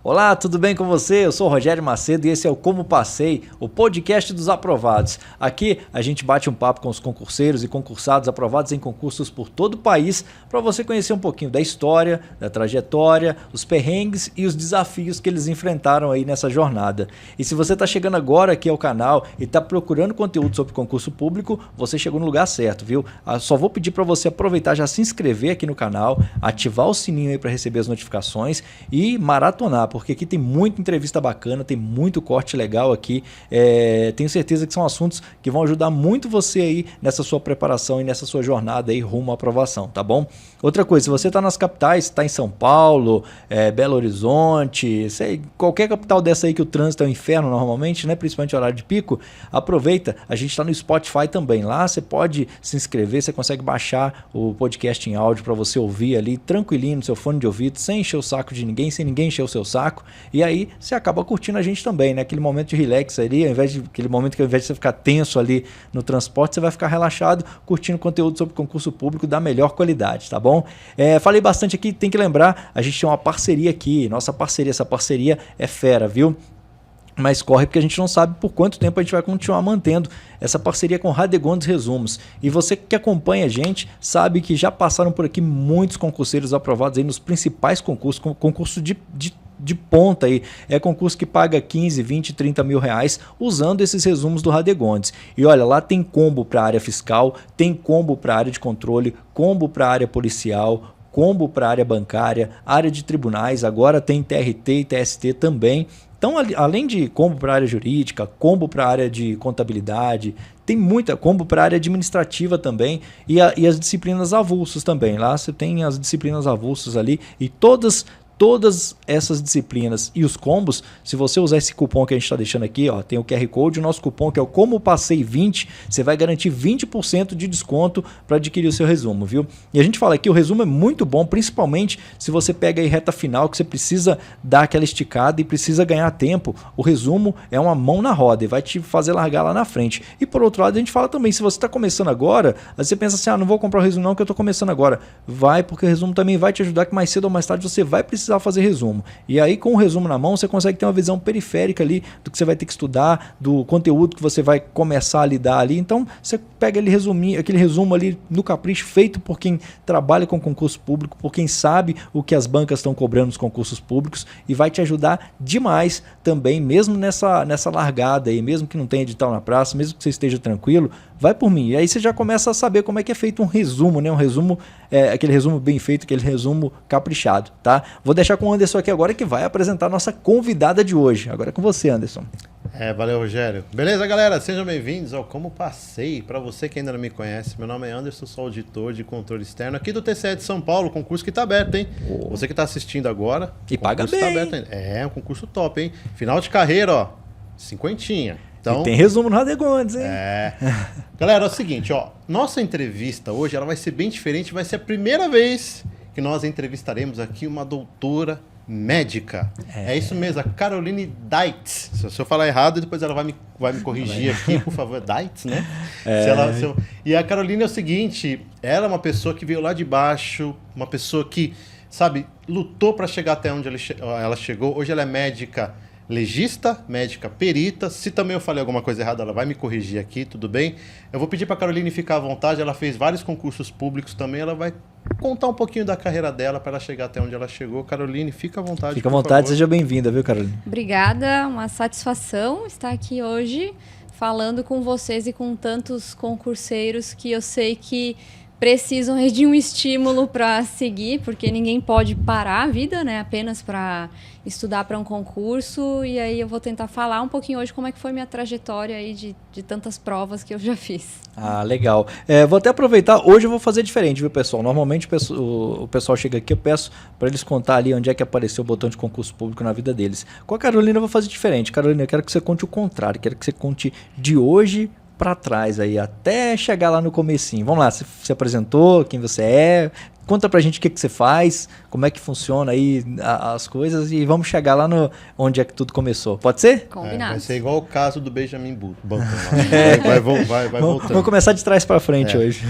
Olá, tudo bem com você? Eu sou o Rogério Macedo e esse é o Como Passei, o podcast dos aprovados. Aqui a gente bate um papo com os concurseiros e concursados aprovados em concursos por todo o país para você conhecer um pouquinho da história, da trajetória, os perrengues e os desafios que eles enfrentaram aí nessa jornada. E se você está chegando agora aqui ao canal e está procurando conteúdo sobre concurso público, você chegou no lugar certo, viu? Só vou pedir para você aproveitar, já se inscrever aqui no canal, ativar o sininho aí para receber as notificações e maratonar, porque aqui tem muita entrevista bacana, tem muito corte legal aqui. Tenho certeza que são assuntos que vão ajudar muito você aí nessa sua preparação e nessa sua jornada aí rumo à aprovação, tá bom? Outra coisa, se você está nas capitais, está em São Paulo, Belo Horizonte, sei, qualquer capital dessa aí que o trânsito é um inferno normalmente, né? Principalmente horário de pico, aproveita, a gente está no Spotify também. Lá você pode se inscrever, você consegue baixar o podcast em áudio para você ouvir ali tranquilinho no seu fone de ouvido, sem encher o saco de ninguém, sem ninguém encher o seu saco. E aí você acaba curtindo a gente também, né? Aquele momento de relax ali, aquele momento que ao invés de você ficar tenso ali no transporte, você vai ficar relaxado, curtindo conteúdo sobre concurso público da melhor qualidade, tá bom? Falei bastante aqui, tem que lembrar, a gente tem uma parceria aqui, essa parceria é fera, viu? Mas corre porque a gente não sabe por quanto tempo a gente vai continuar mantendo essa parceria com Radegondes Resumos. E você que acompanha a gente sabe que já passaram por aqui muitos concurseiros aprovados aí nos principais concursos, concurso de ponta aí, concurso que paga 15, 20, 30 mil reais usando esses resumos do Radegondes. E olha, lá tem combo para a área fiscal, tem combo para a área de controle, combo para a área policial, combo para a área bancária, área de tribunais, agora tem TRT e TST também. Então, além de combo para a área jurídica, combo para a área de contabilidade, tem muita combo para a área administrativa também e as disciplinas avulsas também. Lá você tem as disciplinas avulsas ali e todas essas disciplinas e os combos, se você usar esse cupom que a gente está deixando aqui, ó, tem o QR Code, o nosso cupom que é o Como Passei 20, você vai garantir 20% de desconto para adquirir o seu resumo, viu? E a gente fala aqui, o resumo é muito bom, principalmente se você pega aí reta final, que você precisa dar aquela esticada e precisa ganhar tempo. O resumo é uma mão na roda e vai te fazer largar lá na frente. E por outro lado, a gente fala também, se você está começando agora, aí você pensa assim, não vou comprar o resumo não, que eu estou começando agora. Vai, porque o resumo também vai te ajudar, que mais cedo ou mais tarde você vai precisar fazer resumo. E aí com o resumo na mão você consegue ter uma visão periférica ali do que você vai ter que estudar, do conteúdo que você vai começar a lidar ali. Então você pega aquele resumo ali no capricho, feito por quem trabalha com concurso público, por quem sabe o que as bancas estão cobrando nos concursos públicos e vai te ajudar demais também, mesmo nessa largada aí, mesmo que não tenha edital na praça, mesmo que você esteja tranquilo, vai por mim. E aí você já começa a saber como é que é feito um resumo, né? Um resumo, aquele resumo bem feito, aquele resumo caprichado, tá? Vou deixar com o Anderson aqui agora que vai apresentar a nossa convidada de hoje. Agora é com você, Anderson. Valeu, Rogério. Beleza, galera? Sejam bem-vindos ao Como Passei. Para você que ainda não me conhece, meu nome é Anderson, sou auditor de controle externo aqui do TCE de São Paulo, concurso que tá aberto, hein? Você que tá assistindo agora, e paga bem. Tá aberto ainda. É um concurso top, hein? Final de carreira, ó, cinquentinha. Então, e tem resumo no Radegondes, hein? Galera, é o seguinte, ó, nossa entrevista hoje ela vai ser bem diferente, vai ser a primeira vez que nós entrevistaremos aqui uma doutora médica. É isso mesmo, a Caroline Deitz. Se eu falar errado, depois ela vai me corrigir aqui, por favor. Deitz, né? E a Caroline é o seguinte, ela é uma pessoa que veio lá de baixo, uma pessoa que, sabe, lutou para chegar até onde ela chegou. Hoje ela é médica legista, médica perita. Se também eu falei alguma coisa errada, ela vai me corrigir aqui, tudo bem? Eu vou pedir para a Caroline ficar à vontade, ela fez vários concursos públicos também, ela vai contar um pouquinho da carreira dela para ela chegar até onde ela chegou. Caroline, fica à vontade. Fica à vontade, seja bem-vinda, viu, Caroline? Obrigada, uma satisfação estar aqui hoje falando com vocês e com tantos concurseiros que eu sei que precisam de um estímulo para seguir, porque ninguém pode parar a vida, né? Apenas para estudar para um concurso. E aí eu vou tentar falar um pouquinho hoje como é que foi minha trajetória aí de tantas provas que eu já fiz. Legal. Vou até aproveitar, hoje eu vou fazer diferente, viu, pessoal? Normalmente o pessoal chega aqui, eu peço para eles contar ali onde é que apareceu o botão de concurso público na vida deles. Com a Carolina eu vou fazer diferente. Carolina, eu quero que você conte o contrário, quero que você conte de hoje para trás aí, até chegar lá no comecinho. Vamos lá, você se apresentou, quem você é, conta pra gente o que você faz, como é que funciona aí as coisas e vamos chegar lá no onde é que tudo começou. Pode ser? Combinado. Vai ser igual o caso do Benjamin Button. Vai voltando. Vamos começar de trás para frente hoje.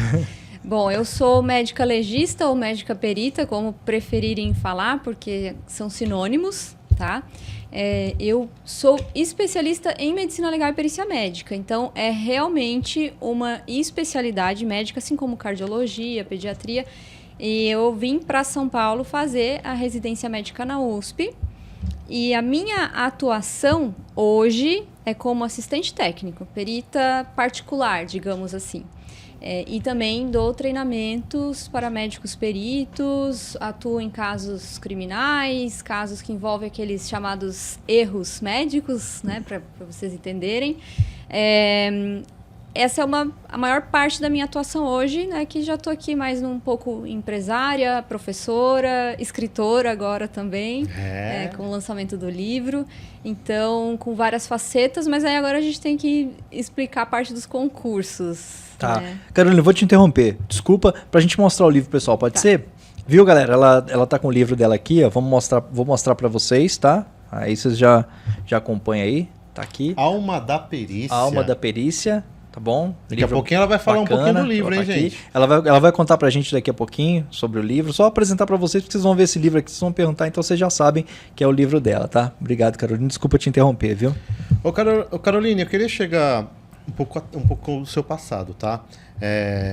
Bom, eu sou médica legista ou médica perita, como preferirem falar, porque são sinônimos. tá? Eu sou especialista em medicina legal e perícia médica, então é realmente uma especialidade médica, assim como cardiologia, pediatria. E eu vim para São Paulo fazer a residência médica na USP. E a minha atuação hoje é como assistente técnico, perita particular, digamos assim. E também dou treinamentos para médicos peritos, atuo em casos criminais, casos que envolvem aqueles chamados erros médicos, né, para vocês entenderem. Essa é a maior parte da minha atuação hoje, né, que já estou aqui mais um pouco empresária, professora, escritora agora também, com o lançamento do livro. Então, com várias facetas, mas aí agora a gente tem que explicar a parte dos concursos. Tá. Carolina, eu vou te interromper. Desculpa, pra gente mostrar o livro, pessoal, pode ser? Viu, galera? Ela tá com o livro dela aqui, ó. Vou mostrar pra vocês, tá? Aí vocês já acompanham aí. Tá aqui. Alma da Perícia. Alma da Perícia. Tá bom? Daqui a pouquinho ela vai falar bacana, um pouquinho do livro, hein, gente? Ela vai contar pra gente daqui a pouquinho sobre o livro. Só apresentar pra vocês, porque vocês vão ver esse livro aqui, vocês vão perguntar, então vocês já sabem que é o livro dela, tá? Obrigado, Carolina. Desculpa te interromper, viu? Ô, Carolina, eu queria chegar um pouco do seu passado, tá?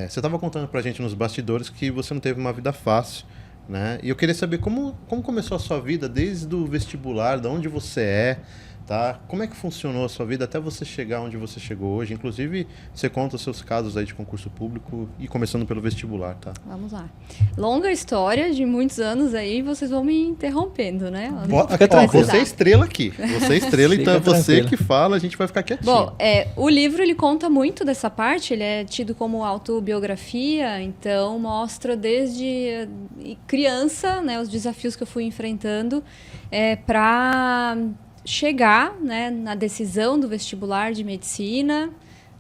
Você estava contando pra gente nos bastidores que você não teve uma vida fácil, né? E eu queria saber como começou a sua vida desde o vestibular, de onde você é, tá? Como é que funcionou a sua vida até você chegar onde você chegou hoje? Inclusive, você conta os seus casos aí de concurso público e começando pelo vestibular, tá? Vamos lá. Longa história de muitos anos aí, vocês vão me interrompendo, né? Você é estrela aqui. Você é estrela, então é você que fala, a gente vai ficar quietinho. Bom, o livro ele conta muito dessa parte, ele é tido como autobiografia, então mostra desde criança, né, os desafios que eu fui enfrentando para chegar, né, na decisão do vestibular de medicina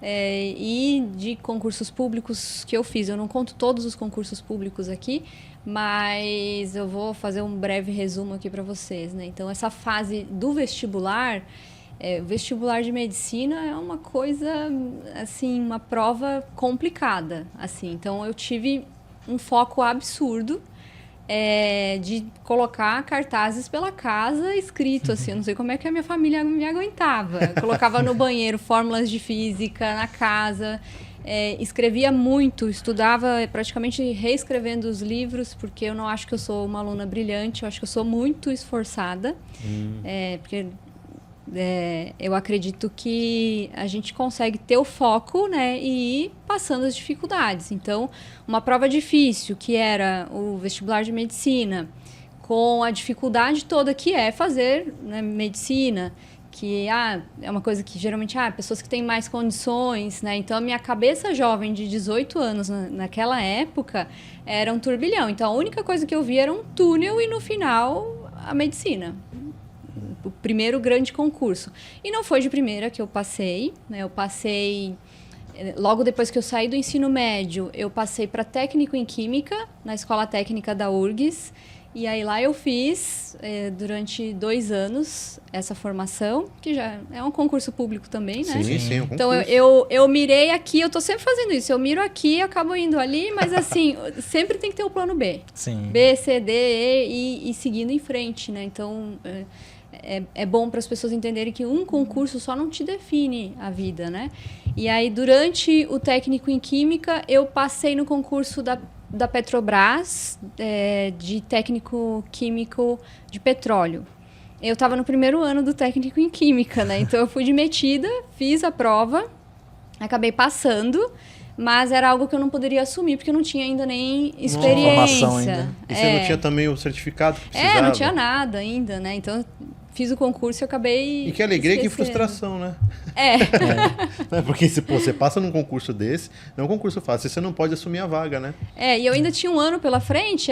e de concursos públicos que eu fiz. Eu não conto todos os concursos públicos aqui, mas eu vou fazer um breve resumo aqui para vocês, né? Então, essa fase do vestibular, o vestibular de medicina é uma coisa, assim, uma prova complicada, assim. Então, eu tive um foco absurdo de colocar cartazes pela casa escrito, assim, eu não sei como é que a minha família me aguentava. Eu colocava no banheiro fórmulas de física, na casa, escrevia muito, estudava praticamente reescrevendo os livros, porque eu não acho que eu sou uma aluna brilhante, eu acho que eu sou muito esforçada, porque eu acredito que a gente consegue ter o foco, né, e ir passando as dificuldades. Então, uma prova difícil, que era o vestibular de medicina, com a dificuldade toda que é fazer, né, medicina, que é uma coisa que geralmente pessoas que têm mais condições, né? Então, a minha cabeça jovem de 18 anos naquela época era um turbilhão. Então, a única coisa que eu via era um túnel e, no final, a medicina. O primeiro grande concurso. E não foi de primeira que eu passei, né? Eu passei, logo depois que eu saí do ensino médio, eu passei para técnico em química, na Escola Técnica da URGS. E aí lá eu fiz, durante 2 anos, essa formação, que já é um concurso público também, né? Sim, um então concurso. eu mirei aqui, eu tô sempre fazendo isso, eu miro aqui, acabo indo ali, mas assim, sempre tem que ter o plano B. Sim. B, C, D, E e seguindo em frente, né? Então, é bom para as pessoas entenderem que um concurso só não te define a vida, né? E aí, durante o técnico em química, eu passei no concurso da Petrobras, de técnico químico de petróleo. Eu estava no primeiro ano do técnico em química, né? Então, eu fui metida, fiz a prova, acabei passando, mas era algo que eu não poderia assumir, porque eu não tinha ainda nem experiência. Ainda. E você não tinha também o certificado que precisava? Não tinha nada ainda, né? Então, fiz o concurso e acabei E que alegria e que frustração, né? Porque se você passa num concurso desse, não é um concurso fácil, você não pode assumir a vaga, né? E eu ainda tinha um ano pela frente,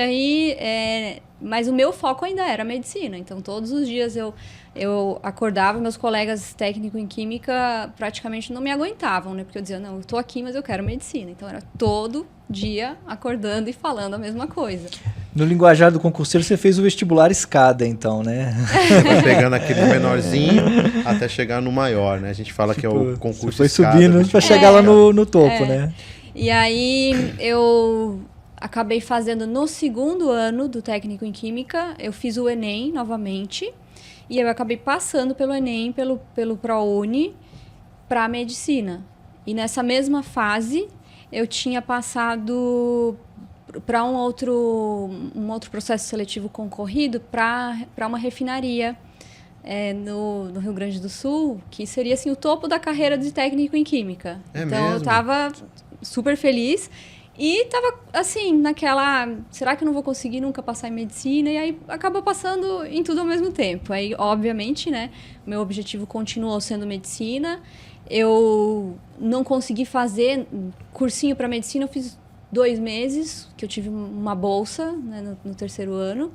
mas o meu foco ainda era medicina. Então, todos os dias eu acordava, meus colegas técnicos em química praticamente não me aguentavam, né? Porque eu dizia, não, eu tô aqui, mas eu quero medicina. Então, era todo dia acordando e falando a mesma coisa. No linguajar do concurseiro, você fez o vestibular escada, então, né? Você vai pegando aquele menorzinho até chegar no maior, né? A gente fala que é o concurso você foi escada, subindo para chegar lá no topo, né? E aí, eu acabei fazendo no segundo ano do técnico em química, eu fiz o Enem novamente. E eu acabei passando pelo Enem, pelo ProUni, para medicina. E nessa mesma fase, eu tinha passado para um outro processo seletivo concorrido para uma refinaria no Rio Grande do Sul, que seria assim, o topo da carreira de técnico em química. Então, mesmo? eu estava super feliz e estava assim, naquela... Será que eu não vou conseguir nunca passar em medicina? E aí, acabou passando em tudo ao mesmo tempo. Aí, obviamente, né, meu objetivo continuou sendo medicina. Eu não consegui fazer cursinho para medicina, eu fiz 2 meses, que eu tive uma bolsa, né, no terceiro ano.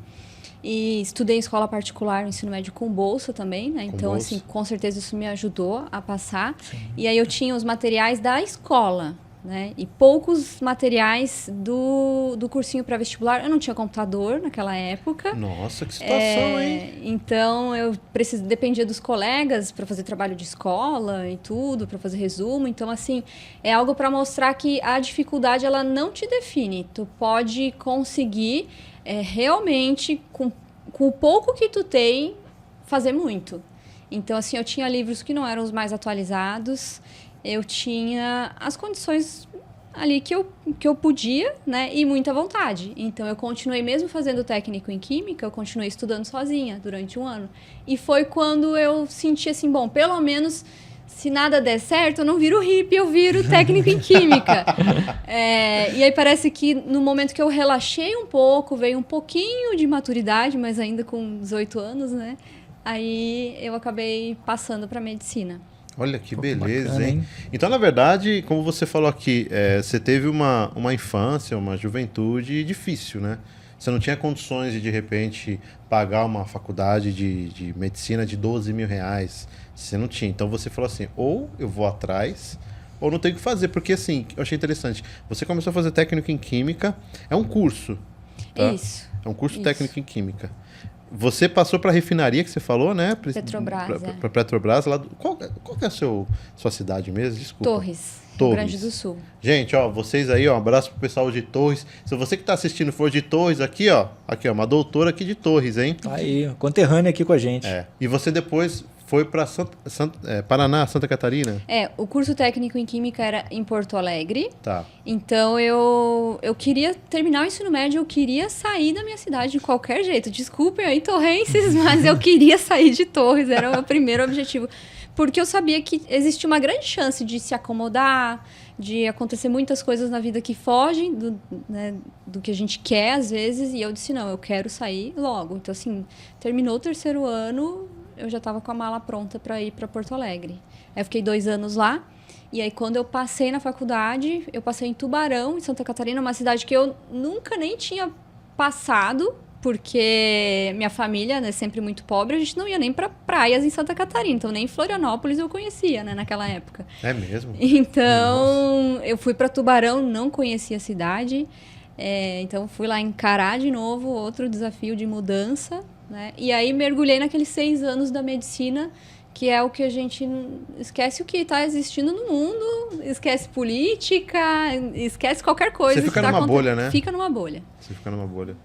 E estudei em escola particular, no ensino médio com bolsa também, né? Então, bolsa. assim, com certeza isso me ajudou a passar. Sim. E aí eu tinha os materiais da escola, né? E poucos materiais do cursinho pré-vestibular. Eu não tinha computador naquela época. Nossa, que situação, hein? Então, eu dependia dos colegas para fazer trabalho de escola e tudo, para fazer resumo. Então, assim, é algo para mostrar que a dificuldade, ela não te define. Tu pode conseguir... realmente, com o pouco que tu tem, fazer muito. Então, assim, eu tinha livros que não eram os mais atualizados, eu tinha as condições ali que eu podia, né, e muita vontade. Então, eu continuei, mesmo fazendo técnico em química, eu continuei estudando sozinha durante 1 ano. E foi quando eu senti assim, bom, pelo menos... Se nada der certo, eu não viro hippie, eu viro técnico em química. E aí parece que no momento que eu relaxei um pouco, veio um pouquinho de maturidade, mas ainda com 18 anos, né? Aí eu acabei passando para medicina. Olha que beleza, bacana, hein? Então, na verdade, como você falou aqui, você teve uma infância, uma juventude difícil, né? Você não tinha condições de repente, pagar uma faculdade de medicina de 12 mil reais. Você não tinha. Então, você falou assim, ou eu vou atrás, ou não tenho o que fazer. Porque, assim, eu achei interessante. Você começou a fazer técnico em química. É um curso. Tá? Isso. É um curso técnico em química. Você passou para a refinaria que você falou, né? Petrobras. Para Petrobras. Qual que é a sua cidade mesmo? Desculpa. Torres. Rio Grande do Sul. Gente, ó, vocês aí, ó, um abraço pro pessoal de Torres. Se você que tá assistindo for de Torres aqui, ó, uma doutora aqui de Torres, hein? Tá aí, conterrânea aqui com a gente. E você depois foi para Paraná, Santa Catarina? O curso técnico em química era em Porto Alegre. Tá. Então, eu queria terminar o ensino médio, eu queria sair da minha cidade de qualquer jeito. Desculpem aí, torrenses, mas eu queria sair de Torres, era o meu primeiro objetivo. Porque eu sabia que existia uma grande chance de se acomodar, de acontecer muitas coisas na vida que fogem do que a gente quer, às vezes. E eu disse, não, eu quero sair logo. Então, assim, terminou o terceiro ano, eu já estava com a mala pronta para ir para Porto Alegre. Aí eu fiquei 2 anos lá. E aí, quando eu passei na faculdade, eu passei em Tubarão, em Santa Catarina, uma cidade que eu nunca nem tinha passado, porque minha família é sempre muito pobre, a gente não ia nem para praias em Santa Catarina, então nem Florianópolis eu conhecia, né, naquela época. É mesmo? Então, eu fui para Tubarão, não conhecia a cidade, então fui lá encarar de novo outro desafio de mudança, né, e aí mergulhei naqueles 6 anos da medicina, que é o que a gente esquece o que está existindo no mundo, esquece política, esquece qualquer coisa. Você fica numa bolha, né? Fica numa bolha. Você fica numa bolha.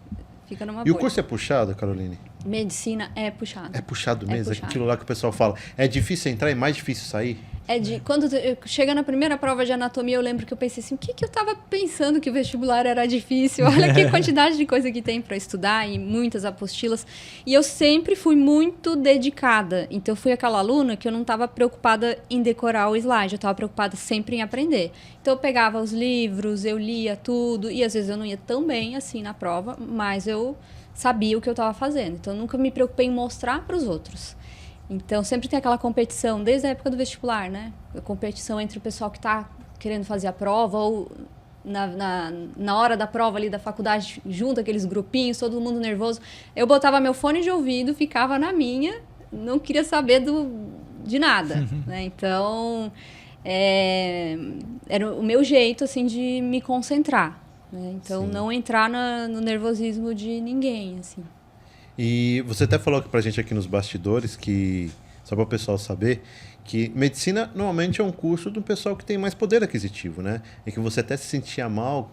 Fica numa bolha. O curso é puxado, Caroline? Medicina é puxado. É puxado mesmo? É aquilo lá que o pessoal fala. É difícil entrar e mais difícil sair? Quando chega na primeira prova de anatomia, eu lembro que eu pensei assim, o que eu estava pensando que o vestibular era difícil? Olha que quantidade de coisa que tem para estudar e muitas apostilas. E eu sempre fui muito dedicada. Então, eu fui aquela aluna que eu não estava preocupada em decorar o slide, eu estava preocupada sempre em aprender. Então, eu pegava os livros, eu lia tudo, e às vezes eu não ia tão bem assim na prova, mas eu sabia o que eu estava fazendo. Então, eu nunca me preocupei em mostrar para os outros. Então, sempre tem aquela competição, desde a época do vestibular, né? A competição entre o pessoal que está querendo fazer a prova ou na hora da prova ali da faculdade, junto aqueles grupinhos, todo mundo nervoso. Eu botava meu fone de ouvido, ficava na minha, não queria saber de nada, né? Então, era o meu jeito, assim, de me concentrar, né? Então, não entrar no nervosismo de ninguém, assim. E você até falou pra gente aqui nos bastidores, que só para o pessoal saber, que medicina normalmente é um curso do pessoal que tem mais poder aquisitivo, né? E que você até se sentia mal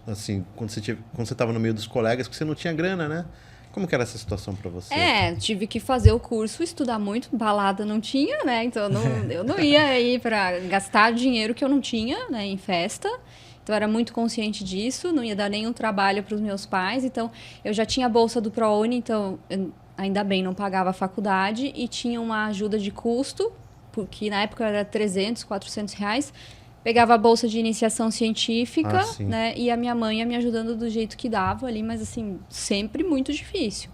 assim, quando você estava no meio dos colegas, que você não tinha grana, né? Como que era essa situação para você? Tive que fazer o curso, estudar muito, balada não tinha, né? Então eu não ia ir para gastar dinheiro que eu não tinha, né, em festa. Então eu era muito consciente disso, não ia dar nenhum trabalho para os meus pais. Então eu já tinha a bolsa do ProUni, então ainda bem não pagava a faculdade e tinha uma ajuda de custo, porque na época era 300, 400 reais. Pegava a bolsa de iniciação científica, né? E a minha mãe ia me ajudando do jeito que dava ali, mas assim, sempre muito difícil.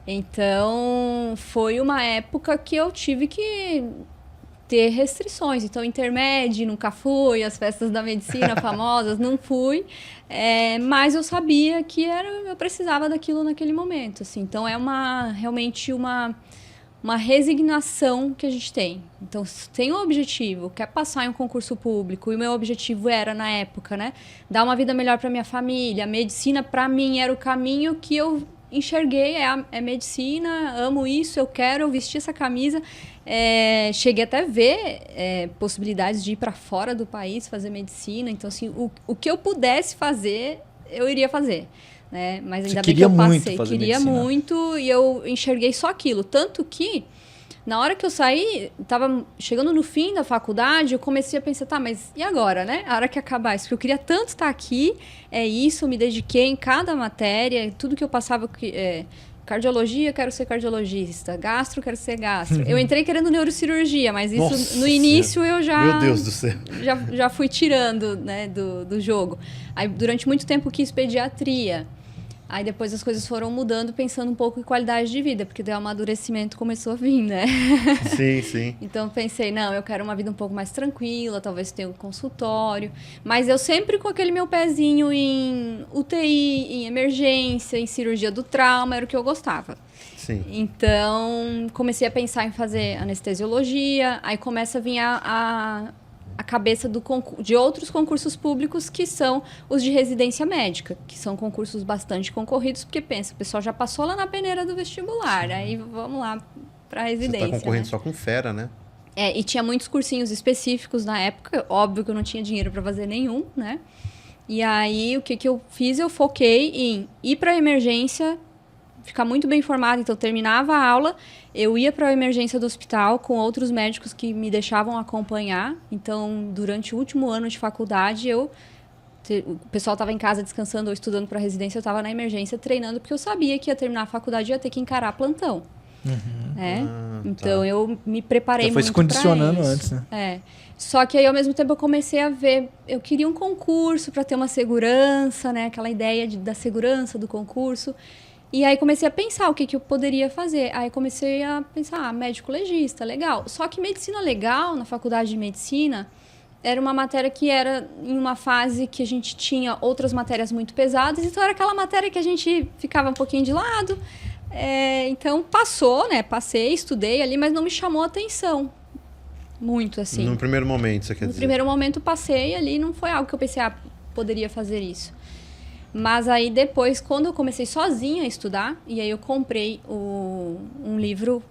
Então, foi uma época que eu tive que ter restrições. Então, intermédio, nunca fui, as festas da medicina famosas, não fui. Mas eu sabia que eu precisava daquilo naquele momento, assim. Então, realmente uma resignação que a gente tem. Então, se tem um objetivo, quer passar em um concurso público, e o meu objetivo era, na época, né, dar uma vida melhor para minha família. A medicina, para mim, era o caminho que eu enxerguei, é medicina, amo isso, eu vestir essa camisa. Cheguei até a ver possibilidades de ir para fora do país, fazer medicina. Então, assim, o que eu pudesse fazer, eu iria fazer. Né? Mas ainda bem que eu passei. Queria muito e eu enxerguei só aquilo. Tanto que, na hora que eu saí, estava chegando no fim da faculdade, eu comecei a pensar, mas e agora, né? A hora que acabar isso? Porque eu queria tanto estar aqui, eu me dediquei em cada matéria, tudo que eu passava... cardiologia, quero ser cardiologista. Gastro, quero ser gastro. Eu entrei querendo neurocirurgia, mas isso no início eu já... Meu Deus do céu. Já fui tirando, né, do jogo. Aí, durante muito tempo, quis pediatria. Aí depois as coisas foram mudando, pensando um pouco em qualidade de vida, porque daí o amadurecimento começou a vir, né? Sim, sim. Então pensei, não, eu quero uma vida um pouco mais tranquila, talvez tenha um consultório. Mas eu sempre com aquele meu pezinho em UTI, em emergência, em cirurgia do trauma, era o que eu gostava. Sim. Então comecei a pensar em fazer anestesiologia, aí começa a vir a cabeça de outros concursos públicos que são os de residência médica, que são concursos bastante concorridos, porque pensa, o pessoal já passou lá na peneira do vestibular, aí vamos lá para a residência. Você está concorrendo, né? Só com fera, né? E tinha muitos cursinhos específicos na época, óbvio que eu não tinha dinheiro para fazer nenhum, né? E aí o que eu fiz? Eu foquei em ir para a emergência, ficar muito bem informada. Então, terminava a aula, eu ia para a emergência do hospital com outros médicos que me deixavam acompanhar. Então, durante o último ano de faculdade, o pessoal estava em casa descansando ou estudando para residência, eu estava na emergência treinando, porque eu sabia que ia terminar a faculdade e ia ter que encarar plantão. Né? Então, eu me preparei muito para isso. Foi se condicionando antes, né? Só que aí, ao mesmo tempo, eu comecei a ver... Eu queria um concurso para ter uma segurança, né? Aquela ideia da segurança do concurso. E aí comecei a pensar o que eu poderia fazer. Aí comecei a pensar, médico legista, legal. Só que medicina legal, na faculdade de medicina, era uma matéria que era em uma fase que a gente tinha outras matérias muito pesadas. Então era aquela matéria que a gente ficava um pouquinho de lado. Então passou, né? Passei, estudei ali, mas não me chamou a atenção. Muito, assim. No primeiro momento, você quer dizer? No primeiro momento passei ali, não foi algo que eu pensei, poderia fazer isso. Mas aí depois, quando eu comecei sozinha a estudar, e aí eu comprei um livro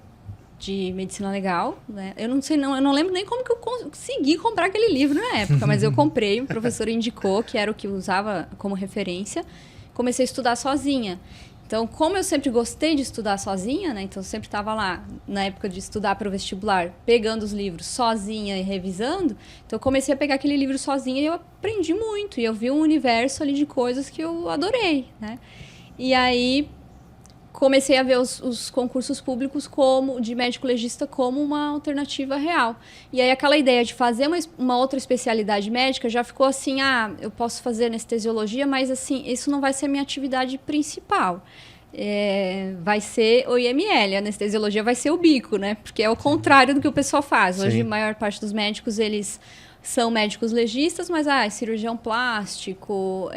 de medicina legal, né? Eu não lembro nem como que eu consegui comprar aquele livro na época, mas eu comprei, o professor indicou, que era o que eu usava como referência, comecei a estudar sozinha. Então, como eu sempre gostei de estudar sozinha, né? Então, eu sempre estava lá, na época de estudar para o vestibular, pegando os livros sozinha e revisando. Então, eu comecei a pegar aquele livro sozinha e eu aprendi muito. E eu vi um universo ali de coisas que eu adorei, né? E aí, comecei a ver os concursos públicos de médico legista como uma alternativa real. E aí, aquela ideia de fazer uma outra especialidade médica já ficou assim, eu posso fazer anestesiologia, mas assim, isso não vai ser a minha atividade principal. Vai ser o IML, a anestesiologia vai ser o bico, né? Porque é o contrário do que o pessoal faz. Hoje, Sim. a maior parte dos médicos, eles são médicos legistas, mas cirurgião plástico,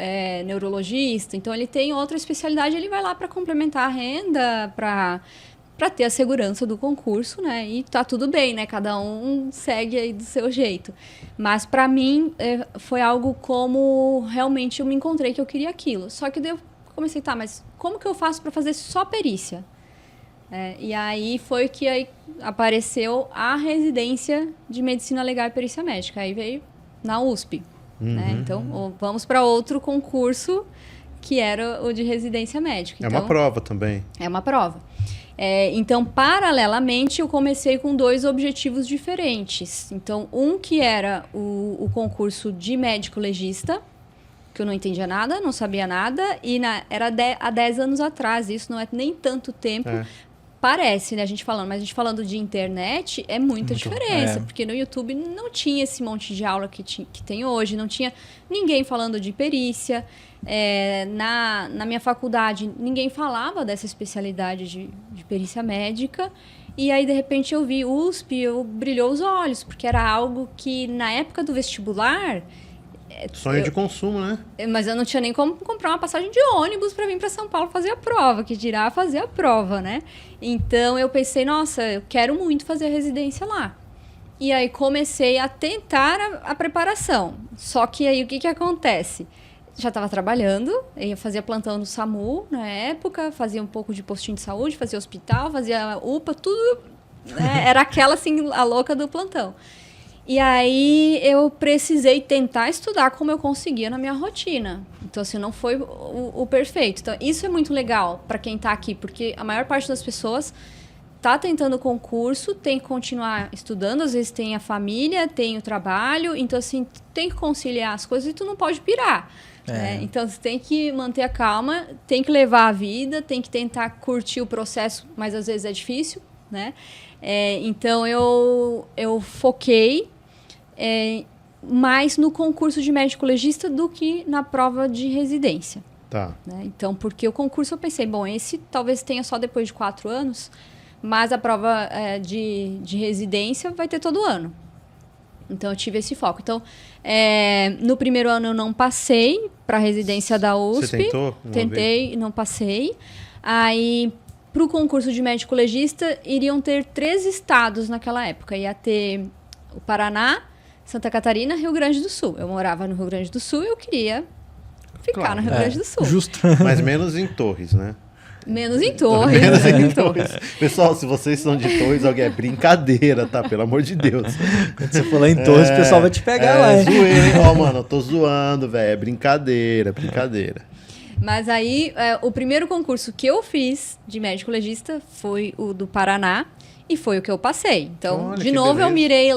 neurologista. Então, ele tem outra especialidade, ele vai lá para complementar a renda, para ter a segurança do concurso, né? E tá tudo bem, né? Cada um segue aí do seu jeito. Mas, para mim, foi algo como realmente eu me encontrei que eu queria aquilo. Só que daí eu comecei, mas como que eu faço para fazer só perícia? E aí foi que aí apareceu a residência de medicina legal e perícia médica. Aí veio na USP. Né? Então, vamos para outro concurso que era o de residência médica. É então, uma prova também. É uma prova. Então, paralelamente, eu comecei com 2 objetivos diferentes. Então, um que era o concurso de médico legista, que eu não entendia nada, não sabia nada, e era há 10 anos atrás, isso não é nem tanto tempo. Parece, né, a gente falando de internet, é muita diferença, porque no YouTube não tinha esse monte de aula que tem hoje, não tinha ninguém falando de perícia. Na minha faculdade, ninguém falava dessa especialidade de perícia médica. E aí, de repente, eu vi USP, brilhou os olhos, porque era algo que, na época do vestibular... Sonho de consumo, né? Mas eu não tinha nem como comprar uma passagem de ônibus para vir para São Paulo fazer a prova, que dirá fazer a prova, né? Então, eu pensei, nossa, eu quero muito fazer a residência lá. E aí, comecei a tentar a preparação. Só que aí, o que acontece? Já estava trabalhando, eu fazia plantão no SAMU na época, fazia um pouco de postinho de saúde, fazia hospital, fazia UPA, tudo, né? Era aquela, assim, a louca do plantão. E aí eu precisei tentar estudar como eu conseguia na minha rotina. Então, assim, não foi o perfeito. Então, isso é muito legal para quem está aqui, porque a maior parte das pessoas está tentando o concurso, tem que continuar estudando, às vezes tem a família, tem o trabalho, então, assim, tem que conciliar as coisas e tu não pode pirar. Né? Então, você tem que manter a calma, tem que levar a vida, tem que tentar curtir o processo, mas às vezes é difícil, né? Então, eu foquei mais no concurso de médico legista do que na prova de residência. Tá. Né? Então, porque o concurso eu pensei, bom, esse talvez tenha só depois de 4 anos, mas a prova de residência vai ter todo ano. Então, eu tive esse foco. Então, no primeiro ano eu não passei para a residência da USP. Você tentou? Tentei, não passei. Aí, para o concurso de médico legista, iriam ter 3 estados naquela época. Ia ter o Paraná, Santa Catarina, Rio Grande do Sul. Eu morava no Rio Grande do Sul e eu queria ficar no Rio Grande do Sul. Justo. Mas menos em Torres, né? Menos em Torres. Menos em Torres. Pessoal, se vocês são de Torres, alguém é brincadeira, tá? Pelo amor de Deus. Quando você for lá em Torres, o pessoal vai te pegar lá. Zoeira. Ó, mano, eu tô zoando, velho. É brincadeira, brincadeira. Mas aí, o primeiro concurso que eu fiz de médico legista foi o do Paraná e foi o que eu passei. Então, Olha, de que novo, beleza. eu mirei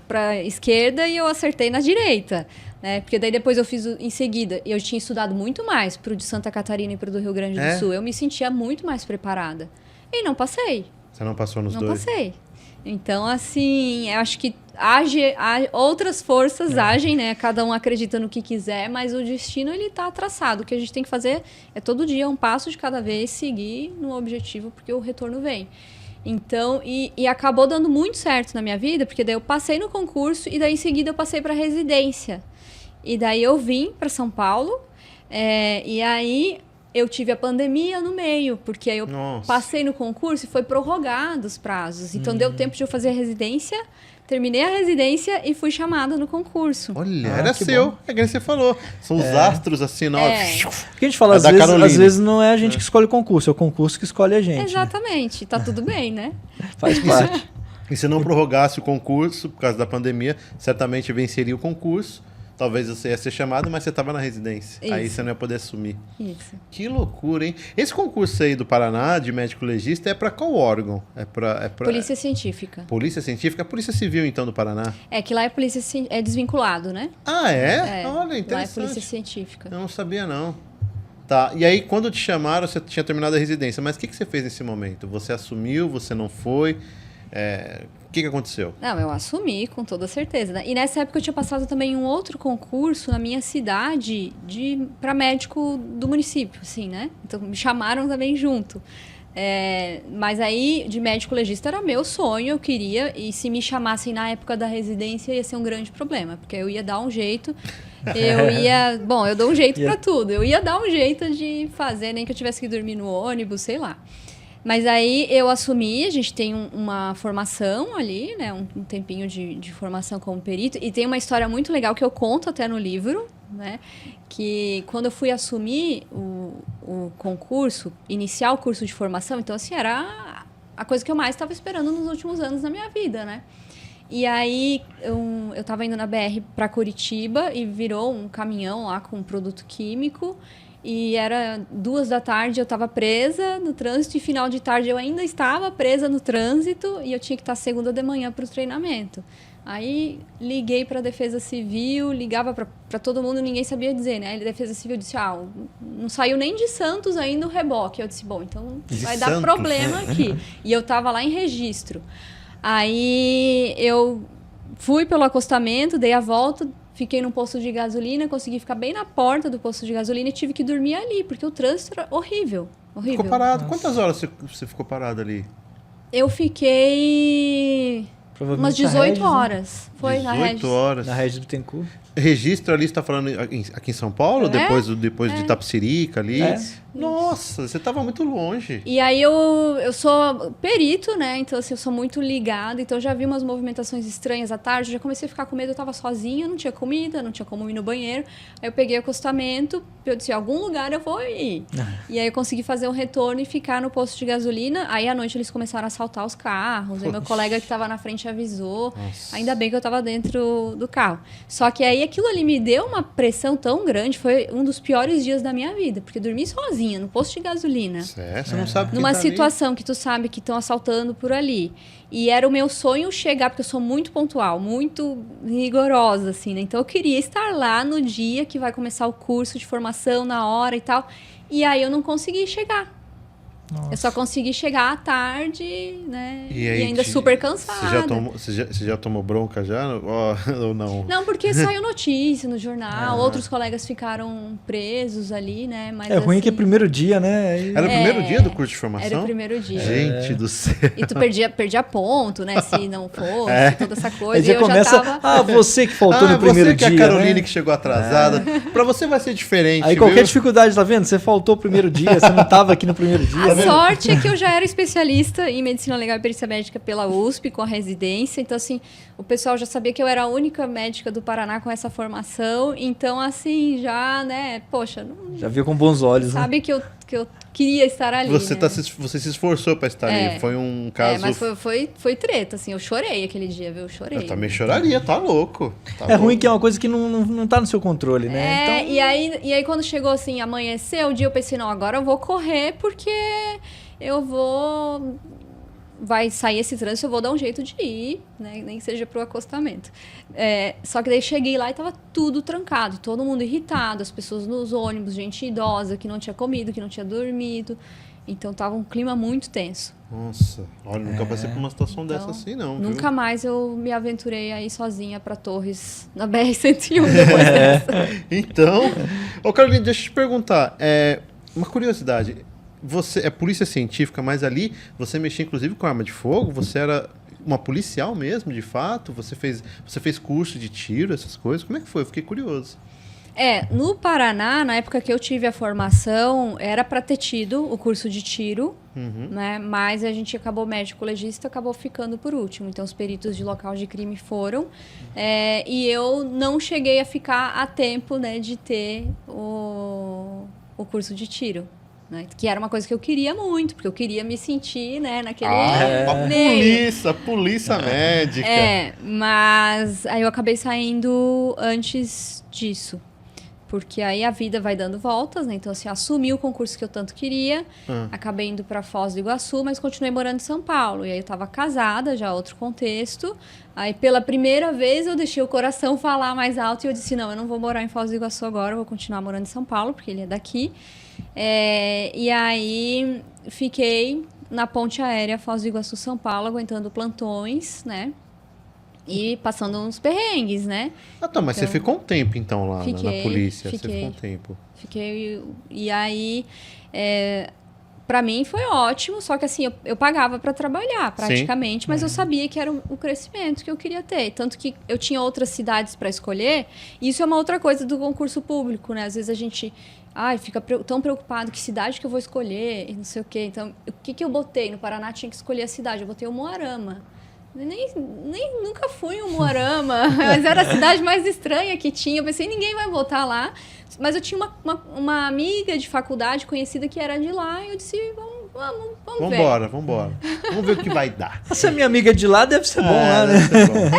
para a esquerda e eu acertei na direita. Né? Porque daí depois eu fiz em seguida. E eu tinha estudado muito mais pro de Santa Catarina e pro do Rio Grande do Sul. Eu me sentia muito mais preparada. E não passei. Você não passou nos Não dois? passei. Então, assim, eu acho que outras forças agem, né? Cada um acredita no que quiser, mas o destino, ele tá traçado. O que a gente tem que fazer é todo dia, um passo de cada vez, seguir no objetivo, porque o retorno vem. Então, e acabou dando muito certo na minha vida, porque daí eu passei no concurso e daí em seguida eu passei para residência. E daí eu vim para São Paulo, e aí eu tive a pandemia no meio, porque aí eu passei no concurso e foi prorrogado os prazos. Então deu tempo de eu fazer a residência, terminei a residência e fui chamada no concurso. Olha, era seu. É que você falou. São os astros assim, ó. Porque a gente fala, às vezes não é a gente que escolhe o concurso, é o concurso que escolhe a gente. Exatamente, tá tudo bem, né? Faz parte. E se não prorrogasse o concurso, por causa da pandemia, certamente venceria o concurso. Talvez você ia ser chamado, mas você estava na residência. Isso. Aí você não ia poder assumir. Isso. Que loucura, hein? Esse concurso aí do Paraná, de médico legista, é para qual órgão? É pra... Polícia Científica. Polícia Científica? A Polícia Civil, então, do Paraná? É que lá é polícia é desvinculado, né? Ah, é? Olha, interessante. Lá é Polícia Científica. Eu não sabia, não. Tá, e aí quando te chamaram, você tinha terminado a residência. Mas o que você fez nesse momento? Você assumiu, você não foi? O que aconteceu? Não, eu assumi com toda certeza. Né? E nessa época eu tinha passado também um outro concurso na minha cidade para médico do município, assim, né? Então me chamaram também junto. Mas aí, de médico legista era meu sonho, eu queria. E se me chamassem na época da residência, ia ser um grande problema. Porque eu ia dar um jeito... Bom, eu dou um jeito para tudo. Eu ia dar um jeito de fazer, nem que eu tivesse que dormir no ônibus, sei lá. Mas aí eu assumi, a gente tem uma formação ali, né? Um tempinho de formação como perito. E tem uma história muito legal que eu conto até no livro, né? Que quando eu fui assumir o concurso, iniciar o curso de formação, então assim, era a coisa que eu mais estava esperando nos últimos anos da minha vida, né? E aí eu tava indo na BR para Curitiba e virou um caminhão lá com produto químico. E era 2h, eu estava presa no trânsito e final de tarde eu ainda estava presa no trânsito e eu tinha que estar segunda de manhã para o treinamento. Aí liguei para a Defesa Civil, ligava para todo mundo, ninguém sabia dizer, né? A Defesa Civil disse, não saiu nem de Santos ainda o reboque. Eu disse, bom, então vai dar problema aqui. E eu estava lá em Registro. Aí eu fui pelo acostamento, dei a volta, fiquei num posto de gasolina, consegui ficar bem na porta do posto de gasolina e tive que dormir ali, porque o trânsito era horrível. Ficou parado? Nossa. Quantas horas você ficou parado ali? Eu fiquei umas 18 horas. Foi 18 horas. Na Regis Bittencourt. Registro ali, você está falando aqui em São Paulo? Depois de Itapecerica ali? Nossa, você estava muito longe. E aí eu sou perito, né? Então, assim, eu sou muito ligada. Então, eu já vi umas movimentações estranhas à tarde. Eu já comecei a ficar com medo. Eu estava sozinha, não tinha comida, não tinha como ir no banheiro. Aí eu peguei o acostamento. Eu disse, algum lugar eu vou ir. E aí eu consegui fazer um retorno e ficar no posto de gasolina. Aí, à noite, eles começaram a assaltar os carros. Aí meu colega que estava na frente avisou. Nossa. Ainda bem que eu estava dentro do carro. Só que aí aquilo ali me deu uma pressão tão grande. Foi um dos piores dias da minha vida. Porque eu dormi sozinha no posto de gasolina. Você não sabe numa tá situação ali. Que tu sabe que estão assaltando por ali. E era o meu sonho chegar, porque eu sou muito pontual, muito rigorosa, assim, né? Então eu queria estar lá no dia que vai começar o curso de formação, na hora e tal. E aí eu não consegui chegar. Nossa. Eu só consegui chegar à tarde, né? E ainda super cansada. Você já tomou bronca já? Ou não? Não, porque saiu notícia no jornal, outros colegas ficaram presos ali, né? Mas, ruim que é primeiro dia, né? Era o primeiro dia do curso de formação? Era o primeiro dia. Gente do céu. E tu perdia ponto, né? Se não fosse, toda essa coisa. Aí já começa, você que faltou no primeiro dia, você que é a Caroline que chegou atrasada. Pra você vai ser diferente, Aí qualquer dificuldade, tá vendo? Você faltou o primeiro dia, você não tava aqui no primeiro dia. A sorte é que eu já era especialista em medicina legal e perícia médica pela USP, com a residência. Então, assim, o pessoal já sabia que eu era a única médica do Paraná com essa formação. Então, assim, já, né, poxa... Já viu com bons olhos, sabe, né? que eu queria estar ali, você, né? Você se esforçou para estar ali. Foi um caso... mas foi treta, assim. Eu chorei aquele dia, viu? Eu chorei. Eu também choraria, tá louco. Ruim que é uma coisa que não tá no seu controle, né? Então... E aí, quando chegou, assim, amanheceu o dia, eu pensei, não, agora eu vou correr, porque... vai sair esse trânsito, eu vou dar um jeito de ir, né? Nem que seja pro acostamento. Só que daí cheguei lá e tava tudo trancado, todo mundo irritado, as pessoas nos ônibus, gente idosa que não tinha comido, que não tinha dormido. Então tava um clima muito tenso. Nossa, olha, nunca passei por uma situação dessa assim, não. Nunca mais eu me aventurei aí sozinha para Torres, na BR-101 depois dessa. Então, Carolina, deixa eu te perguntar, uma curiosidade. Você é polícia científica, mas ali você mexia inclusive com arma de fogo? Você era uma policial mesmo, de fato? Você fez curso de tiro, essas coisas? Como é que foi? Eu fiquei curioso. No Paraná, na época que eu tive a formação, era para ter tido o curso de tiro, né? Mas a gente acabou, médico legista, acabou ficando por último. Então, os peritos de local de crime foram. E eu não cheguei a ficar a tempo, né, de ter o curso de tiro. Né? Que era uma coisa que eu queria muito, porque eu queria me sentir, né, naquele... polícia médica. Mas aí eu acabei saindo antes disso. Porque aí a vida vai dando voltas, né? Então, assim, assumi o concurso que eu tanto queria, acabei indo para Foz do Iguaçu, mas continuei morando em São Paulo. E aí eu estava casada, já outro contexto. Aí, pela primeira vez, eu deixei o coração falar mais alto e eu disse, não, eu não vou morar em Foz do Iguaçu agora, eu vou continuar morando em São Paulo, porque ele é daqui. E aí fiquei na ponte aérea Foz do Iguaçu, São Paulo, aguentando plantões, né? E passando uns perrengues, né? Mas você ficou um tempo então lá na polícia? Você ficou um tempo. Fiquei. E aí, pra mim foi ótimo, só que assim, eu pagava para trabalhar praticamente, mas eu sabia que era o crescimento que eu queria ter. Tanto que eu tinha outras cidades para escolher, e isso é uma outra coisa do concurso público, né? Às vezes a gente fica tão preocupado que cidade que eu vou escolher, e não sei o quê. Então, o que eu botei? No Paraná tinha que escolher a cidade, eu botei o Umuarama. Nem nunca fui em Umuarama, mas era a cidade mais estranha que tinha. Eu pensei, ninguém vai votar lá. Mas eu tinha uma amiga de faculdade conhecida que era de lá, e eu disse, vamos Vamos ver. Vambora. Vamos ver o que vai dar. Se a minha amiga de lá deve ser bom lá, né? Deve ser bom.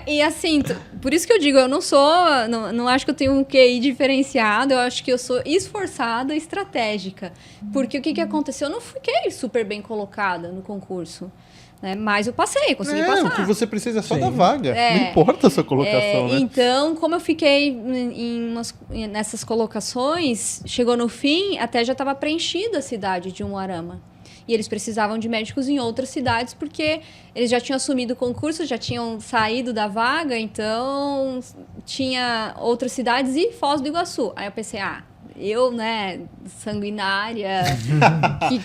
E assim, por isso que eu digo, eu não acho que eu tenho um QI diferenciado, eu acho que eu sou esforçada, estratégica. Porque o que aconteceu? Eu não fiquei super bem colocada no concurso, né? Mas eu consegui passar. O que você precisa é só Sim. da vaga. Não importa a sua colocação, né? Então, como eu fiquei nessas colocações, chegou no fim, até já estava preenchida a cidade de Umuarama. E eles precisavam de médicos em outras cidades, porque eles já tinham assumido o concurso, já tinham saído da vaga, então tinha outras cidades e Foz do Iguaçu. Aí eu pensei, eu, né, sanguinária,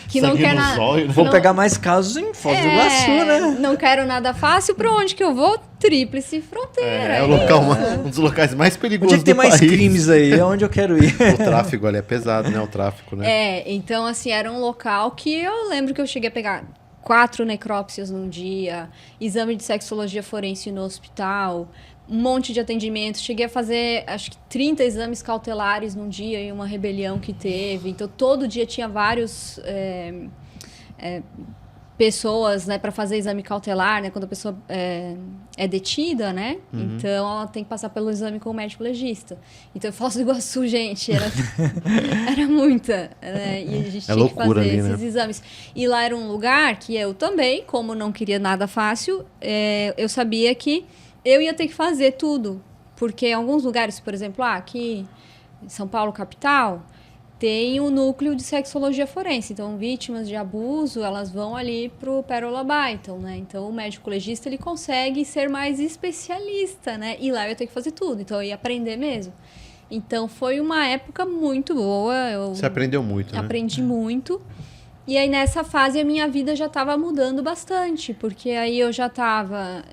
que não quer nada. Vou pegar mais casos em Foz do Iguaçu, né? Não quero nada fácil, pra onde que eu vou? Tríplice Fronteira. É o local, um dos locais mais perigosos Onde é que tem do mais país. crimes aí? É onde eu quero ir. O tráfego ali é pesado, né? O tráfico, né? Então, assim, era um local que eu lembro que eu cheguei a pegar 4 necrópsias num dia, exame de sexologia forense no hospital, um monte de atendimento. Cheguei a fazer, acho que 30 exames cautelares num dia em uma rebelião que teve. Então, todo dia tinha vários pessoas, né, para fazer exame cautelar, né, quando a pessoa é detida, né? Então, ela tem que passar pelo exame com o médico legista. Então, Foz do Iguaçu, gente, era muita. Né? E a gente tinha que fazer ali, esses né? exames. E lá era um lugar que eu também, como não queria nada fácil, eu sabia que eu ia ter que fazer tudo. Porque em alguns lugares, por exemplo, aqui em São Paulo, capital, tem um núcleo de sexologia forense. Então, vítimas de abuso, elas vão ali pro Pérola Byton, né? Então, o médico legista, ele consegue ser mais especialista, né? E lá eu ia ter que fazer tudo. Então, eu ia aprender mesmo. Então, foi uma época muito boa. Você aprendeu muito, né? Aprendi muito. E aí, nessa fase, a minha vida já estava mudando bastante. Porque aí eu já estava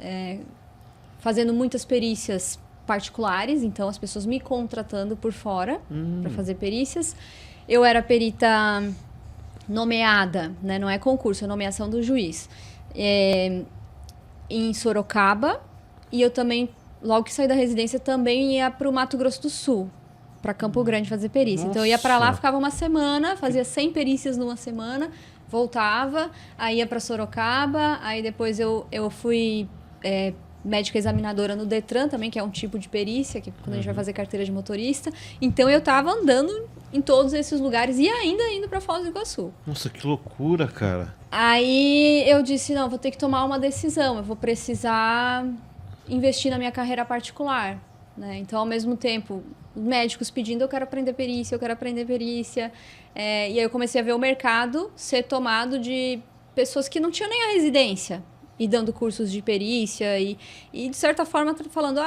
fazendo muitas perícias particulares, então as pessoas me contratando por fora para fazer perícias. Eu era perita nomeada, né? Não é concurso, é nomeação do juiz. Em Sorocaba, e eu também, logo que saí da residência, também ia para o Mato Grosso do Sul, para Campo Grande fazer perícia. Então eu ia para lá, ficava uma semana, fazia 100 perícias numa semana, voltava, aí ia para Sorocaba, aí depois eu fui médica examinadora no Detran também, que é um tipo de perícia, que quando a gente vai fazer carteira de motorista. Então, eu estava andando em todos esses lugares e ainda indo para Foz do Iguaçu. Nossa, que loucura, cara. Aí, eu disse, não, vou ter que tomar uma decisão. Eu vou precisar investir na minha carreira particular. Né? Então, ao mesmo tempo, médicos pedindo, eu quero aprender perícia. E aí, eu comecei a ver o mercado ser tomado de pessoas que não tinham nem a residência. E dando cursos de perícia e de certa forma, falando,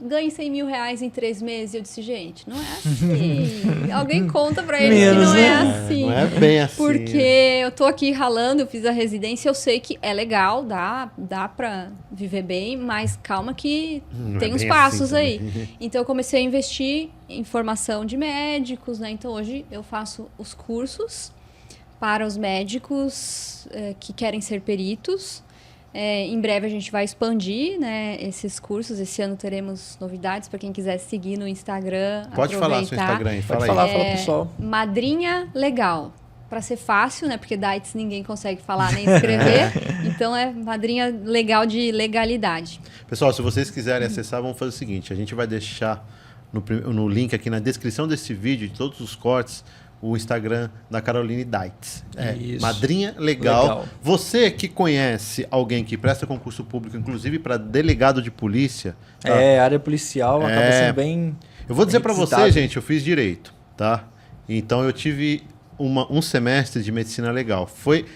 ganhe 100 mil reais em 3 meses. Eu disse, gente, não é assim. Alguém conta pra eles que não é assim. Não é bem assim. Porque eu tô aqui ralando, eu fiz a residência, eu sei que é legal, dá pra viver bem, mas calma que tem uns passos assim aí. Então, eu comecei a investir em formação de médicos, né? Então, hoje eu faço os cursos para os médicos que querem ser peritos. Em breve a gente vai expandir, né, esses cursos. Esse ano teremos novidades para quem quiser seguir no Instagram. Pode falar seu Instagram aí. Fala pessoal. Madrinha Legal. Para ser fácil, né? Porque Dites ninguém consegue falar nem escrever. Então é Madrinha Legal de legalidade. Pessoal, se vocês quiserem acessar, vamos fazer o seguinte. A gente vai deixar no link aqui na descrição desse vídeo, de todos os cortes, o Instagram da Caroline Dites. Madrinha Legal. Você que conhece alguém que presta concurso público, inclusive para delegado de polícia... Tá? Área policial acaba sendo bem... Eu vou dizer para você, gente, eu fiz direito, tá? Então eu tive um semestre de medicina legal. Foi,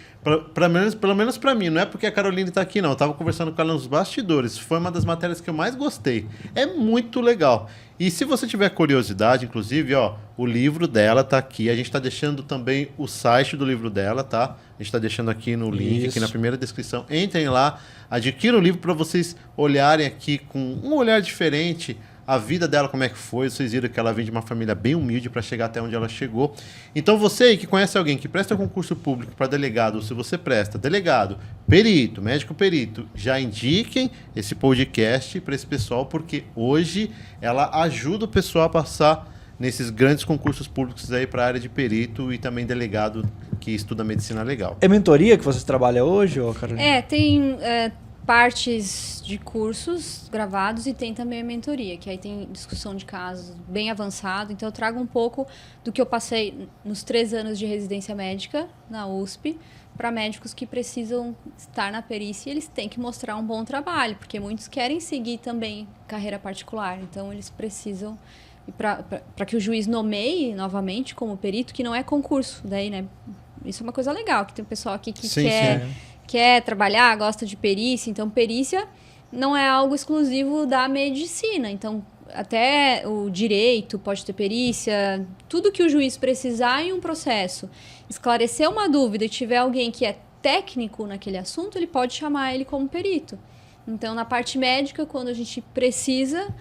pelo menos para mim, não é porque a Caroline está aqui, não. Eu estava conversando com ela nos bastidores. Foi uma das matérias que eu mais gostei. É muito legal. E se você tiver curiosidade, inclusive, o livro dela tá aqui. A gente está deixando também o site do livro dela, tá? A gente está deixando aqui no link, aqui na primeira descrição. Entrem lá, adquiram o livro para vocês olharem aqui com um olhar diferente a vida dela, como é que foi. Vocês viram que ela vem de uma família bem humilde para chegar até onde ela chegou. Então você aí que conhece alguém que presta concurso público para delegado, ou se você presta delegado, perito, médico perito, já indiquem esse podcast para esse pessoal, porque hoje ela ajuda o pessoal a passar nesses grandes concursos públicos aí para a área de perito e também delegado, que estuda medicina legal. É mentoria que vocês trabalham hoje, ô Carolina? Tem partes de cursos gravados e tem também a mentoria, que aí tem discussão de casos bem avançado. Então eu trago um pouco do que eu passei nos 3 anos de residência médica na USP para médicos que precisam estar na perícia e eles têm que mostrar um bom trabalho, porque muitos querem seguir também carreira particular. Então eles precisam, para que o juiz nomeie novamente como perito, que não é concurso, daí, né? Isso é uma coisa legal, que tem um pessoal aqui que quer trabalhar, gosta de perícia. Então, perícia não é algo exclusivo da medicina. Então, até o direito pode ter perícia. Tudo que o juiz precisar em um processo, esclarecer uma dúvida e tiver alguém que é técnico naquele assunto, ele pode chamar ele como perito. Então, na parte médica, quando a gente precisa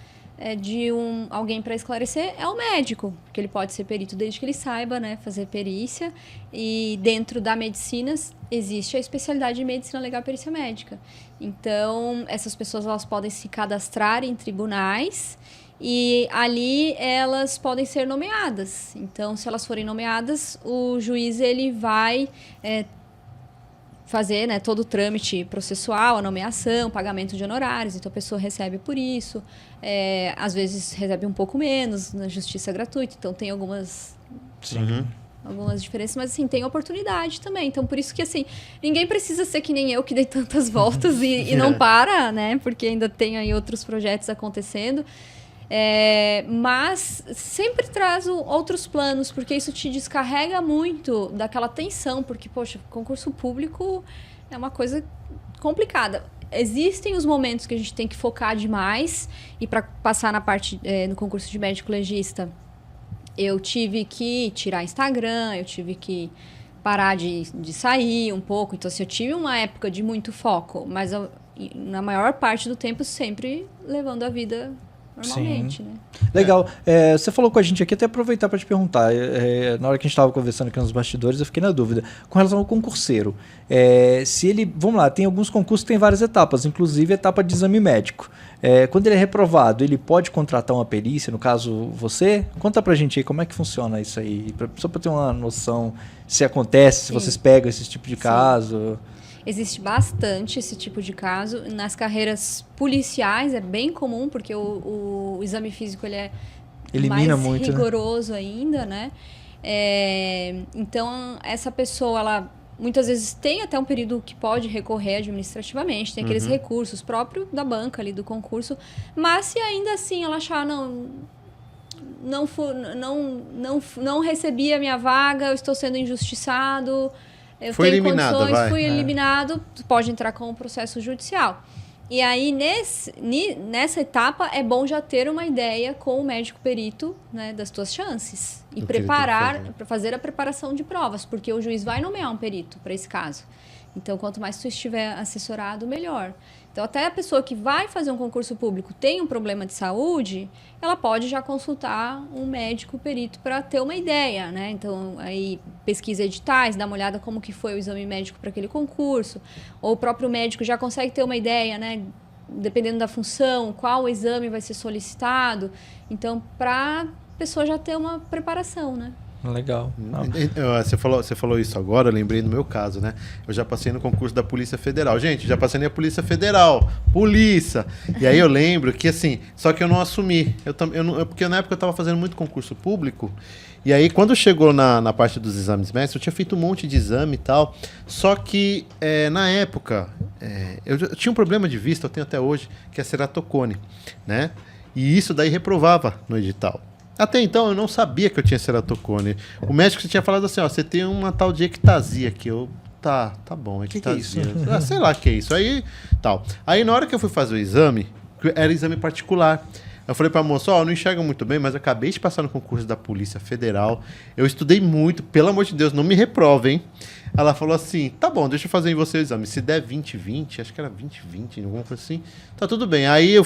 de alguém para esclarecer, é o médico, porque ele pode ser perito desde que ele saiba, né, fazer perícia. E dentro da medicina existe a especialidade de medicina legal e perícia médica. Então, essas pessoas elas podem se cadastrar em tribunais e ali elas podem ser nomeadas. Então, se elas forem nomeadas, o juiz ele vai fazer, né, todo o trâmite processual, a nomeação, pagamento de honorários, então a pessoa recebe por isso, às vezes recebe um pouco menos na justiça gratuita, então tem algumas diferenças, mas assim, tem oportunidade também, então por isso que assim, ninguém precisa ser que nem eu, que dei tantas voltas e não para, né, porque ainda tem aí outros projetos acontecendo. Mas sempre traz outros planos, porque isso te descarrega muito daquela tensão, porque, poxa, concurso público é uma coisa complicada. Existem os momentos que a gente tem que focar demais, e para passar na parte no concurso de médico legista, eu tive que tirar Instagram, eu tive que parar de sair um pouco, então assim, eu tive uma época de muito foco, mas na maior parte do tempo sempre levando a vida normalmente. Sim. Né? Legal. Você falou com a gente aqui, até aproveitar para te perguntar. Na hora que a gente estava conversando aqui nos bastidores, eu fiquei na dúvida. Com relação ao concurseiro, se ele... Vamos lá, tem alguns concursos que tem várias etapas, inclusive a etapa de exame médico. Quando ele é reprovado, ele pode contratar uma perícia, no caso você? Conta pra gente aí como é que funciona isso aí, só para ter uma noção se acontece, se vocês pegam esse tipo de caso... Existe bastante esse tipo de caso. Nas carreiras policiais é bem comum, porque o exame físico ele é Elimina mais muito, rigoroso, né? Ainda, né? Então, essa pessoa, ela muitas vezes tem até um período que pode recorrer administrativamente, tem aqueles recursos próprios da banca ali, do concurso, mas se ainda assim ela achar, não recebi a minha vaga, eu estou sendo injustiçado... Eu fui tenho eliminado, condições, fui eliminado, pode entrar com um processo judicial. E aí, nessa etapa, é bom já ter uma ideia com o médico perito, né, das tuas chances. E fazer a preparação de provas, porque o juiz vai nomear um perito para esse caso. Então, quanto mais tu estiver assessorado, melhor. Então, até a pessoa que vai fazer um concurso público tem um problema de saúde, ela pode já consultar um médico perito para ter uma ideia, né? Então, aí pesquisa editais, dá uma olhada como que foi o exame médico para aquele concurso, ou o próprio médico já consegue ter uma ideia, né? Dependendo da função, qual exame vai ser solicitado. Então, para a pessoa já ter uma preparação, né? Legal. Você falou isso agora, eu lembrei do meu caso, né? Eu já passei no concurso da Polícia Federal. Gente, já passei na Polícia Federal. Polícia! E aí eu lembro que, assim, só que eu não assumi. Porque na época eu estava fazendo muito concurso público. E aí, quando chegou na parte dos exames médicos, eu tinha feito um monte de exame e tal. Só que, na época, eu tinha um problema de vista, eu tenho até hoje, que é ceratocone, né? E isso daí reprovava no edital. Até então eu não sabia que eu tinha ceratocone. O médico tinha falado assim, ó, você tem uma tal de ectasia aqui. Tá bom, ectasia. Que é isso? Sei lá o que é isso. Aí na hora que eu fui fazer o exame, era exame particular. Eu falei pra moça, eu não enxergo muito bem, mas eu acabei de passar no concurso da Polícia Federal. Eu estudei muito, pelo amor de Deus, não me reprovem. Ela falou assim, tá bom, deixa eu fazer em você o exame. Se der 20/20, acho que era 20/20, alguma coisa assim, tá tudo bem. Aí eu,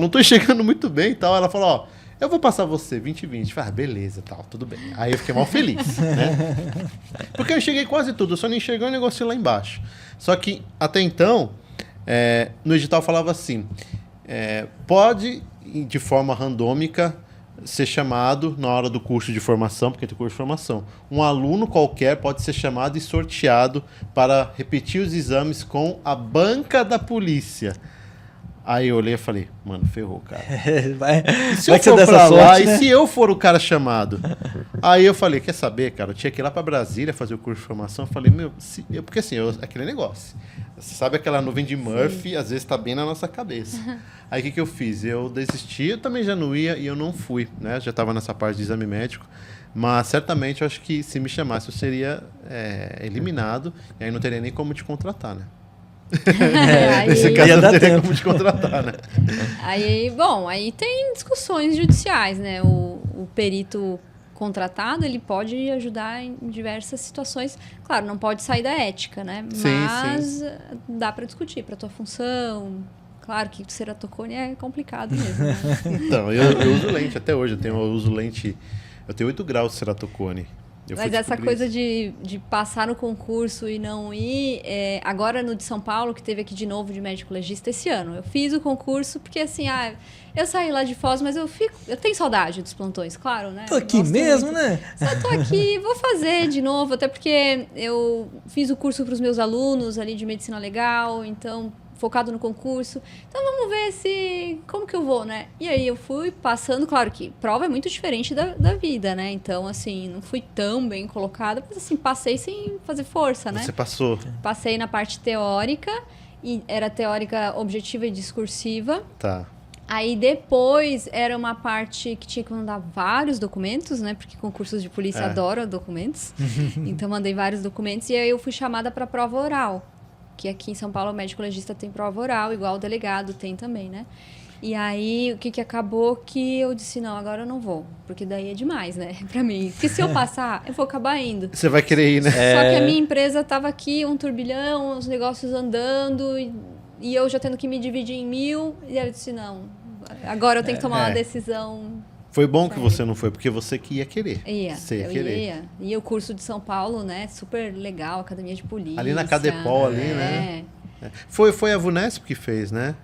não tô enxergando muito bem e tal. Ela falou, eu vou passar você 20/20. Falei, beleza, tal, tudo bem. Aí eu fiquei mal feliz, né? Porque eu enxerguei quase tudo, eu só não enxerguei um negocinho lá embaixo. Só que, até então, no edital falava assim, pode, de forma randômica, ser chamado na hora do curso de formação, porque tem curso de formação. Um aluno qualquer pode ser chamado e sorteado para repetir os exames com a banca da polícia. Aí eu olhei e falei, mano, ferrou, cara. E se eu for pra lá, e se eu for o cara chamado? Aí eu falei, quer saber, cara? Eu tinha que ir lá pra Brasília fazer o curso de formação. Eu falei, porque assim, aquele negócio. Você sabe aquela nuvem de Murphy, sim, às vezes tá bem na nossa cabeça. Aí o que eu fiz? Eu desisti, eu também já não ia e eu não fui, né? Já tava nessa parte de exame médico. Mas certamente eu acho que se me chamasse eu seria eliminado e aí não teria nem como te contratar, né? Nesse caso não teria como te contratar, né? Aí tem discussões judiciais, né? O perito contratado, ele pode ajudar em diversas situações. Claro, não pode sair da ética, né? Sim, mas sim, dá para discutir para tua função. Claro que ceratocone é complicado mesmo, né? Então, eu uso lente até hoje. Eu uso lente... Eu tenho 8 graus de ceratocone. Mas essa coisa de passar no concurso e não ir... agora no de São Paulo, que teve aqui de novo de médico legista esse ano. Eu fiz o concurso porque, assim, eu saí lá de Foz, mas eu tenho saudade dos plantões, claro, né? Tô aqui mesmo, né? Só tô aqui, vou fazer de novo, até porque eu fiz o curso para os meus alunos ali de medicina legal, então... focado no concurso. Então, vamos ver como que eu vou, né? E aí, eu fui passando... Claro que prova é muito diferente da vida, né? Então, assim, não fui tão bem colocada, mas, assim, passei sem fazer força, né? Você passou? Passei na parte teórica, e era teórica objetiva e discursiva. Tá. Aí, depois, era uma parte que tinha que mandar vários documentos, né? Porque concursos de polícia adoram documentos. Então, mandei vários documentos. E aí, eu fui chamada para prova oral. Que aqui em São Paulo o médico legista tem prova oral, igual o delegado tem também, né? E aí, o que acabou que eu disse, não, agora eu não vou. Porque daí é demais, né? Pra mim. Porque se eu passar, eu vou acabar indo. Você vai querer ir, né? Só que a minha empresa tava aqui, um turbilhão, os negócios andando, e eu já tendo que me dividir em 1000. E aí eu disse, não, agora eu tenho que tomar uma decisão... Foi bom que você não foi, porque você que ia querer. Ia. E o curso de São Paulo, né? Super legal, academia de polícia. Ali na Cadepol, né? Foi a VUNESP que fez, né?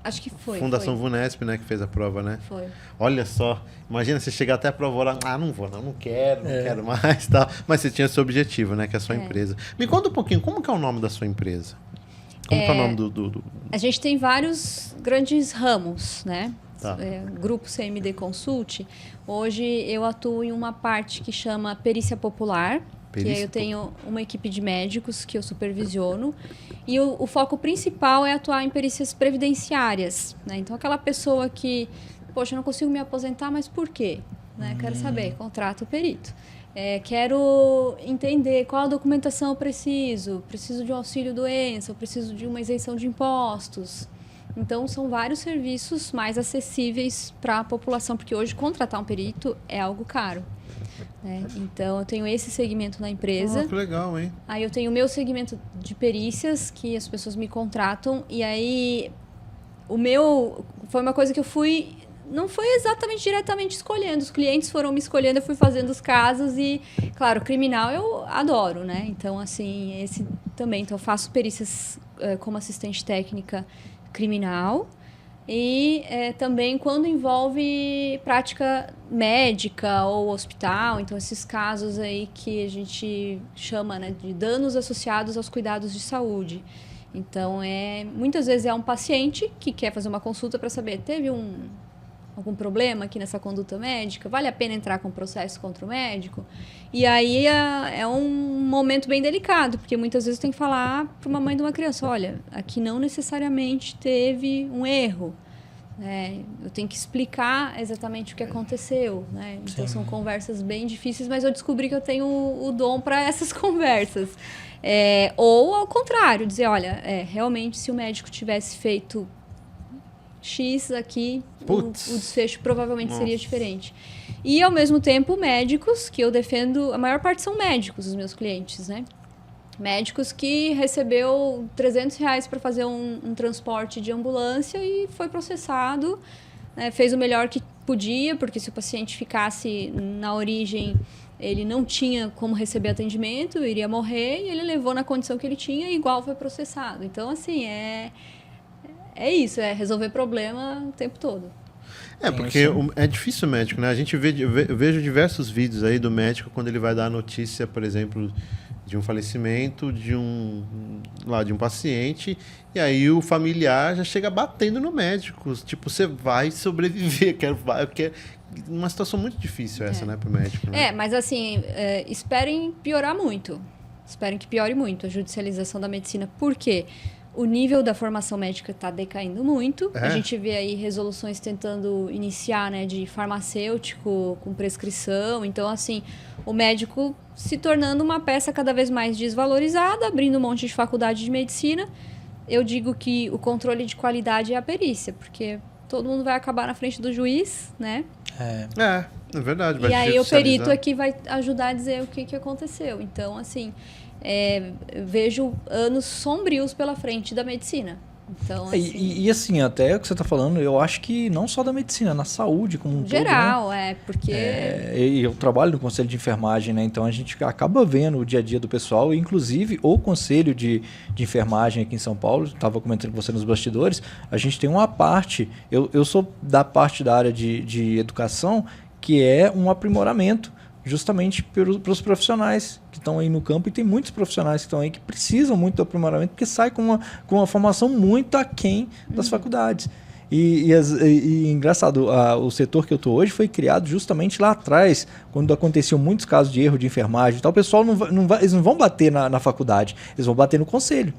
Acho que foi. Fundação VUNESP, né? Que fez a prova, né? Foi. Olha só, imagina você chegar até a prova oral, não vou, não quero mais, tal. Mas você tinha seu objetivo, né? Que é a sua empresa. Me conta um pouquinho, como que é o nome da sua empresa? Como que é o nome do... A gente tem vários grandes ramos, né? Tá. Grupo CMD Consult. Hoje eu atuo em uma parte que chama Perícia Popular, que aí eu tenho uma equipe de médicos que eu supervisiono. E o foco principal é atuar em perícias previdenciárias, né? Então, aquela pessoa que, poxa, eu não consigo me aposentar, mas por quê? Né? Quero saber, contrata o perito. Quero entender qual a documentação eu preciso de um auxílio-doença, eu preciso de uma isenção de impostos. Então, são vários serviços mais acessíveis para a população, porque hoje contratar um perito é algo caro. Né? Então, eu tenho esse segmento na empresa. Que legal, hein? Aí, eu tenho o meu segmento de perícias, que as pessoas me contratam. E aí, o meu... Foi uma coisa que eu fui... Não foi exatamente diretamente escolhendo. Os clientes foram me escolhendo, eu fui fazendo os casos. E, claro, criminal eu adoro, né? Então, assim, esse também. Então, eu faço perícias como assistente técnica criminal e também quando envolve prática médica ou hospital, então esses casos aí que a gente chama, né, de danos associados aos cuidados de saúde. Então, muitas vezes é um paciente que quer fazer uma consulta para saber, teve algum problema aqui nessa conduta médica? Vale a pena entrar com processo contra o médico? E aí é um momento bem delicado, porque muitas vezes tem que falar para uma mãe de uma criança, olha, aqui não necessariamente teve um erro. Eu tenho que explicar exatamente o que aconteceu. Né? Então, são conversas bem difíceis, mas eu descobri que eu tenho o dom para essas conversas. Ou, ao contrário, dizer, olha, realmente, se o médico tivesse feito X aqui, o desfecho provavelmente seria diferente. E, ao mesmo tempo, médicos, que eu defendo... A maior parte são médicos, os meus clientes, né? Médicos que recebeu R$300 para fazer um transporte de ambulância e foi processado, né? Fez o melhor que podia, porque se o paciente ficasse na origem, ele não tinha como receber atendimento, iria morrer, e ele levou na condição que ele tinha e igual foi processado. Então, assim, é isso, resolver problema o tempo todo. Porque é difícil o médico, né? A gente eu vejo diversos vídeos aí do médico quando ele vai dar a notícia, por exemplo, de um falecimento de um paciente, e aí o familiar já chega batendo no médico. Tipo, você vai sobreviver, uma situação muito difícil essa, né, pro médico. Né? Mas assim, esperem piorar muito. Esperem que piore muito a judicialização da medicina. Por quê? O nível da formação médica está decaindo muito. A gente vê aí resoluções tentando iniciar, né, de farmacêutico com prescrição. Então, assim, o médico se tornando uma peça cada vez mais desvalorizada, abrindo um monte de faculdade de medicina. Eu digo que o controle de qualidade é a perícia, porque todo mundo vai acabar na frente do juiz, né? É verdade. E aí o perito aqui vai ajudar a dizer o que aconteceu. Então, assim, vejo anos sombrios pela frente da medicina. Então, assim, e assim, até o que você está falando, eu acho que não só da medicina, na saúde como um geral, todo, né? Porque... eu trabalho no Conselho de Enfermagem, né? Então a gente acaba vendo o dia a dia do pessoal, inclusive o Conselho de Enfermagem aqui em São Paulo, estava comentando com você nos bastidores, a gente tem uma parte, eu sou da parte da área de educação, que é um aprimoramento justamente para os profissionais que estão aí no campo, e tem muitos profissionais que estão aí que precisam muito do aprimoramento, porque sai com uma formação muito aquém das faculdades. E engraçado, o setor que eu estou hoje foi criado justamente lá atrás, quando aconteciam muitos casos de erro de enfermagem e tal. O pessoal eles não vão bater na faculdade, eles vão bater no conselho.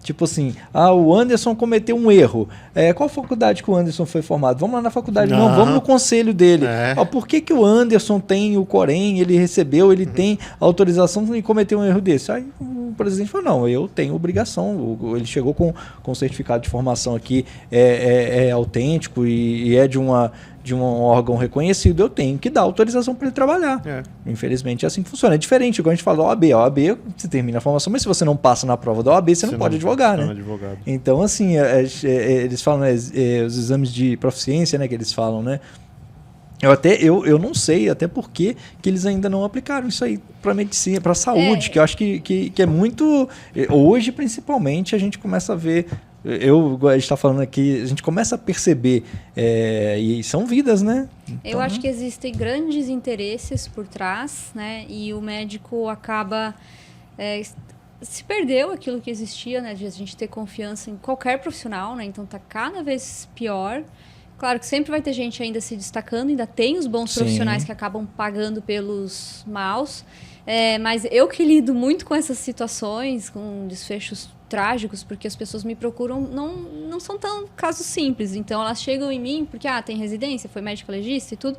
Tipo assim, o Anderson cometeu um erro. Qual faculdade que o Anderson foi formado? Vamos lá na faculdade. Não, vamos no conselho dele. Por que o Anderson tem o Corém, ele recebeu, ele tem autorização e cometeu um erro desse? Aí o presidente falou, não, eu tenho obrigação. Ele chegou com certificado de formação aqui, é autêntico e é de um órgão reconhecido, eu tenho que dar autorização para ele trabalhar. Infelizmente é assim que funciona. É diferente, igual a gente fala da OAB. A OAB, você termina a formação, mas se você não passa na prova da OAB, você não pode advogar, né? Advogado. Então, assim, eles falam, né, os exames de proficiência, né, que eles falam, né? Eu não sei até por que eles ainda não aplicaram isso aí para medicina, para saúde, que eu acho que é muito... Hoje, principalmente, a gente começa a ver... a gente está falando aqui, a gente começa a perceber, e são vidas, né? Então, eu acho que existem grandes interesses por trás, né? E o médico acaba... se perdeu aquilo que existia, né? De a gente ter confiança em qualquer profissional, né? Então tá cada vez pior. Claro que sempre vai ter gente ainda se destacando, ainda tem os bons profissionais que acabam pagando pelos maus. Mas eu que lido muito com essas situações, com desfechos trágicos, porque as pessoas me procuram, não são tão casos simples. Então elas chegam em mim porque tem residência, foi médico legista e tudo.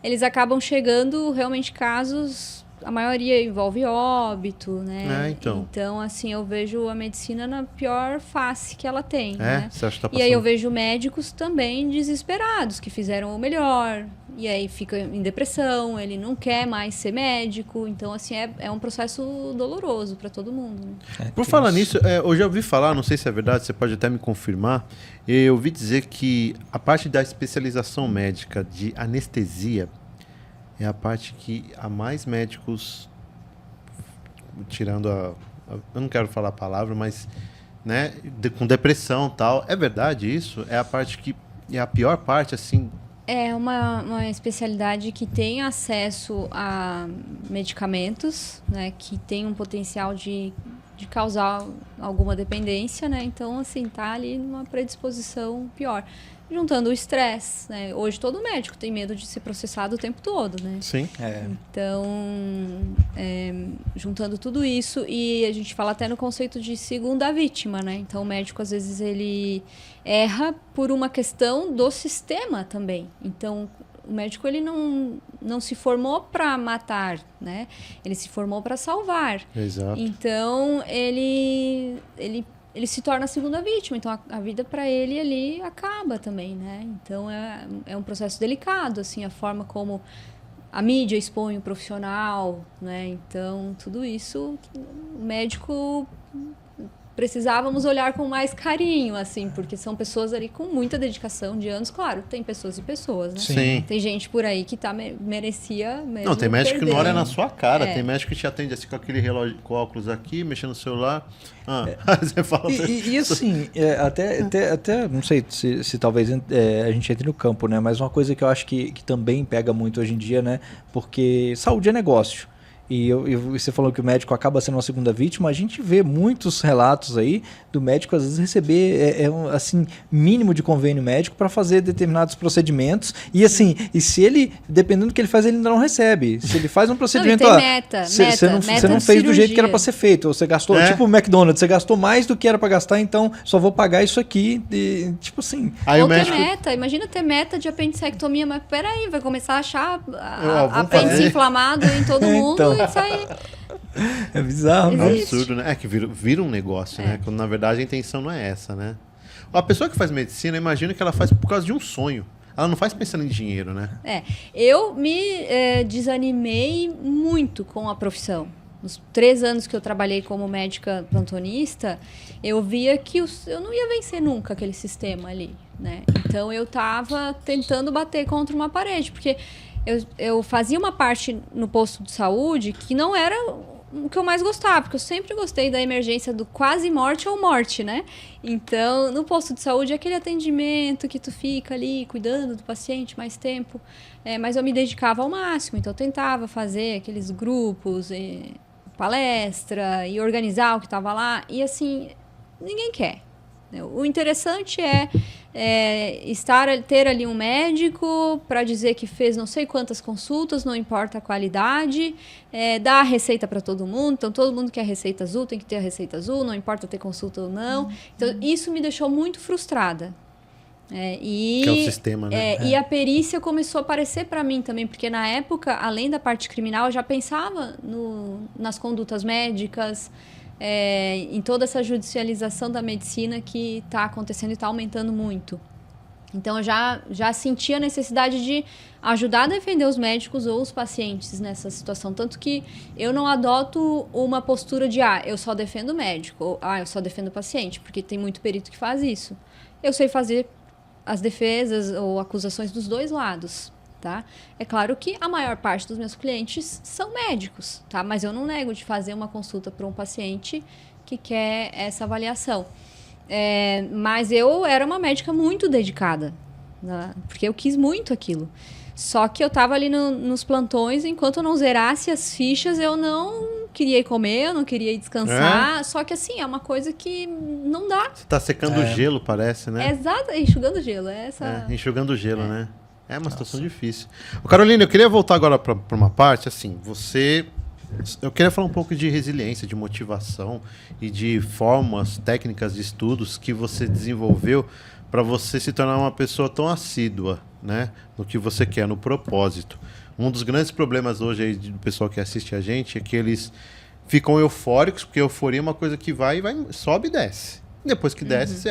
Eles acabam chegando realmente casos, a maioria envolve óbito, né? Então, assim, eu vejo a medicina na pior face que ela tem, né? Você acha que tá passando... E aí eu vejo médicos também desesperados, que fizeram o melhor, e aí fica em depressão, ele não quer mais ser médico. Então, assim, é um processo doloroso para todo mundo, né? Por falar nisso, eu já ouvi falar, não sei se é verdade, você pode até me confirmar, eu ouvi dizer que a parte da especialização médica de anestesia é a parte que há mais médicos, tirando eu não quero falar a palavra, mas, né, com depressão e tal. É verdade isso? É a parte que é a pior parte, assim? É uma especialidade que tem acesso a medicamentos, né, que tem um potencial de causar alguma dependência, né? Então, assim, tá ali numa predisposição pior. Juntando o estresse, né? Hoje todo médico tem medo de ser processado o tempo todo, né? Sim. Então, juntando tudo isso, e a gente fala até no conceito de segunda vítima, né? Então, o médico, às vezes, ele erra por uma questão do sistema também. Então, o médico, ele não se formou para matar, né? Ele se formou para salvar. Exato. Então, ele se torna a segunda vítima, então a vida para ele ali acaba também, né? Então é um processo delicado, assim, a forma como a mídia expõe o profissional, né? Então tudo isso o médico precisávamos olhar com mais carinho, assim, porque são pessoas ali com muita dedicação de anos. Claro, tem pessoas e pessoas, né? Sim. Tem gente por aí que merecia mesmo. Não, tem médico que não olha na sua cara. É. Tem médico que te atende assim com aquele relógio, com óculos aqui, mexendo no celular. Você fala... E assim, até não sei se talvez a gente entre no campo, né? Mas uma coisa que eu acho que também pega muito hoje em dia, né? Porque saúde é negócio. E você falou que o médico acaba sendo uma segunda vítima. A gente vê muitos relatos aí do médico às vezes receber assim, mínimo de convênio médico para fazer determinados procedimentos. E assim, se ele, dependendo do que ele faz, ele ainda não recebe. Se ele faz um procedimento, você não fez do jeito que era para ser feito. Ou você gastou, tipo o McDonald's, você gastou mais do que era para gastar, então só vou pagar isso aqui. Tipo assim. Aí ou o médico... ter meta, imagina ter meta de apendicectomia, mas peraí, vai começar a achar apêndice inflamado em todo mundo. Então. Isso aí. É bizarro, né? É um absurdo, né? É que vira um negócio, né? Quando na verdade a intenção não é essa, né? A pessoa que faz medicina, imagina que ela faz por causa de um sonho. Ela não faz pensando em dinheiro, né? Eu me desanimei muito com a profissão. Nos 3 anos que eu trabalhei como médica plantonista, eu via que eu não ia vencer nunca aquele sistema ali, né? Então eu estava tentando bater contra uma parede, porque eu fazia uma parte no posto de saúde que não era o que eu mais gostava, porque eu sempre gostei da emergência do quase morte ou morte, né? Então, no posto de saúde é aquele atendimento que tu fica ali cuidando do paciente mais tempo, mas eu me dedicava ao máximo, então eu tentava fazer aqueles grupos, palestra e organizar o que estava lá, e assim, ninguém quer. O interessante é ter ali um médico para dizer que fez não sei quantas consultas, não importa a qualidade, dar a receita para todo mundo. Então, todo mundo quer receita azul, tem que ter a receita azul, não importa ter consulta ou não. Então, isso me deixou muito frustrada. Que é o sistema, né? E a perícia começou a aparecer para mim também, porque na época, além da parte criminal, eu já pensava nas condutas médicas, em toda essa judicialização da medicina que está acontecendo e está aumentando muito. Então, eu já sentia a necessidade de ajudar a defender os médicos ou os pacientes nessa situação. Tanto que eu não adoto uma postura de, eu só defendo o médico, ou, eu só defendo o paciente, porque tem muito perito que faz isso. Eu sei fazer as defesas ou acusações dos dois lados. Tá? É claro que a maior parte dos meus clientes são médicos, tá? Mas eu não nego de fazer uma consulta para um paciente que quer essa avaliação. Mas eu era uma médica muito dedicada, né? Porque eu quis muito aquilo. Só que eu estava ali nos plantões, enquanto eu não zerasse as fichas, eu não queria ir comer, eu não queria ir descansar. Só que assim, é uma coisa que não dá. Você está secando gelo, parece, né? Exato, enxugando gelo. Enxugando gelo, né? É uma situação difícil. Carolina, eu queria voltar agora para uma parte, assim, eu queria falar um pouco de resiliência, de motivação e de formas, técnicas de estudos que você desenvolveu para você se tornar uma pessoa tão assídua, né, no que você quer, no propósito. Um dos grandes problemas hoje aí do pessoal que assiste a gente é que eles ficam eufóricos, porque euforia é uma coisa que vai, sobe e desce. Depois que desce, você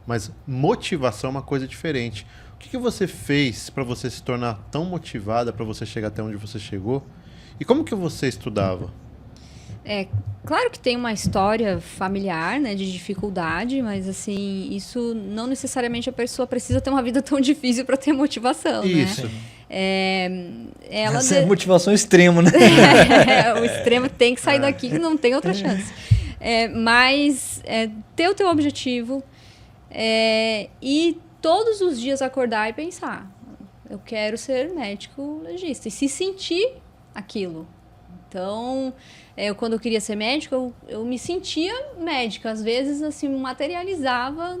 mas motivação é uma coisa diferente. O que você fez para você se tornar tão motivada, para você chegar até onde você chegou? E como que você estudava? Claro que tem uma história familiar, né, de dificuldade, mas assim, isso não necessariamente a pessoa precisa ter uma vida tão difícil para ter motivação, isso. Né? Essa é motivação extrema, né? O extremo tem que sair daqui, que não tem outra chance. Mas ter o teu objetivo e todos os dias acordar e pensar, eu quero ser médico legista, e se sentir aquilo. Então, quando eu queria ser médico, eu me sentia médica. Às vezes, assim, materializava,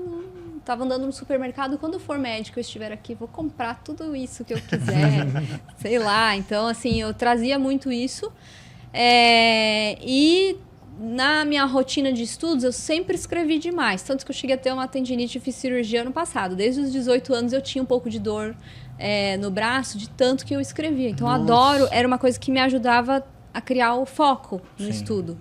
estava andando no supermercado, quando eu for médico, eu estiver aqui, vou comprar tudo isso que eu quiser, sei lá. Então, assim, eu trazia muito isso. E na minha rotina de estudos, eu sempre escrevi demais. Tanto que eu cheguei a ter uma tendinite e fiz cirurgia ano passado. Desde os 18 anos eu tinha um pouco de dor no braço, de tanto que eu escrevia. Então, eu adoro. Era uma coisa que me ajudava a criar o foco no estudo.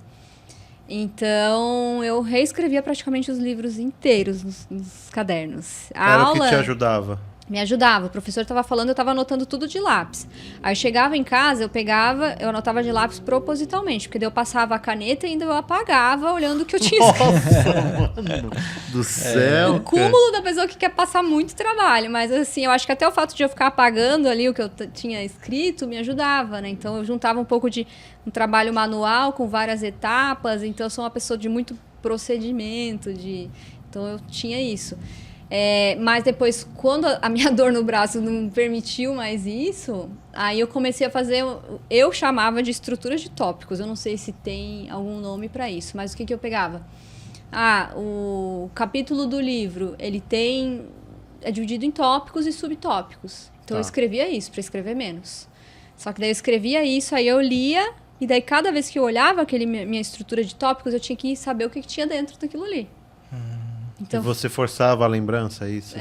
Então, eu reescrevia praticamente os livros inteiros nos cadernos. Era o que te ajudava? Me ajudava. O professor estava falando, eu estava anotando tudo de lápis. Aí eu chegava em casa, eu anotava de lápis propositalmente, porque daí eu passava a caneta e ainda eu apagava olhando o que eu tinha escrito. Nossa, mano do céu. O cúmulo da pessoa que quer passar muito trabalho, mas assim, eu acho que até o fato de eu ficar apagando ali o que eu tinha escrito me ajudava, né? Então eu juntava um pouco de um trabalho manual com várias etapas, então eu sou uma pessoa de muito procedimento, então eu tinha isso. Mas depois, quando a minha dor no braço não permitiu mais isso, aí eu comecei a fazer, eu chamava de estruturas de tópicos, eu não sei se tem algum nome para isso, mas o que eu pegava? O capítulo do livro, ele é dividido em tópicos e subtópicos, então eu escrevia isso, para escrever menos. Só que daí eu escrevia isso, aí eu lia, e daí cada vez que eu olhava minha estrutura de tópicos, eu tinha que saber o que tinha dentro daquilo ali. Então, e você forçava a lembrança, isso?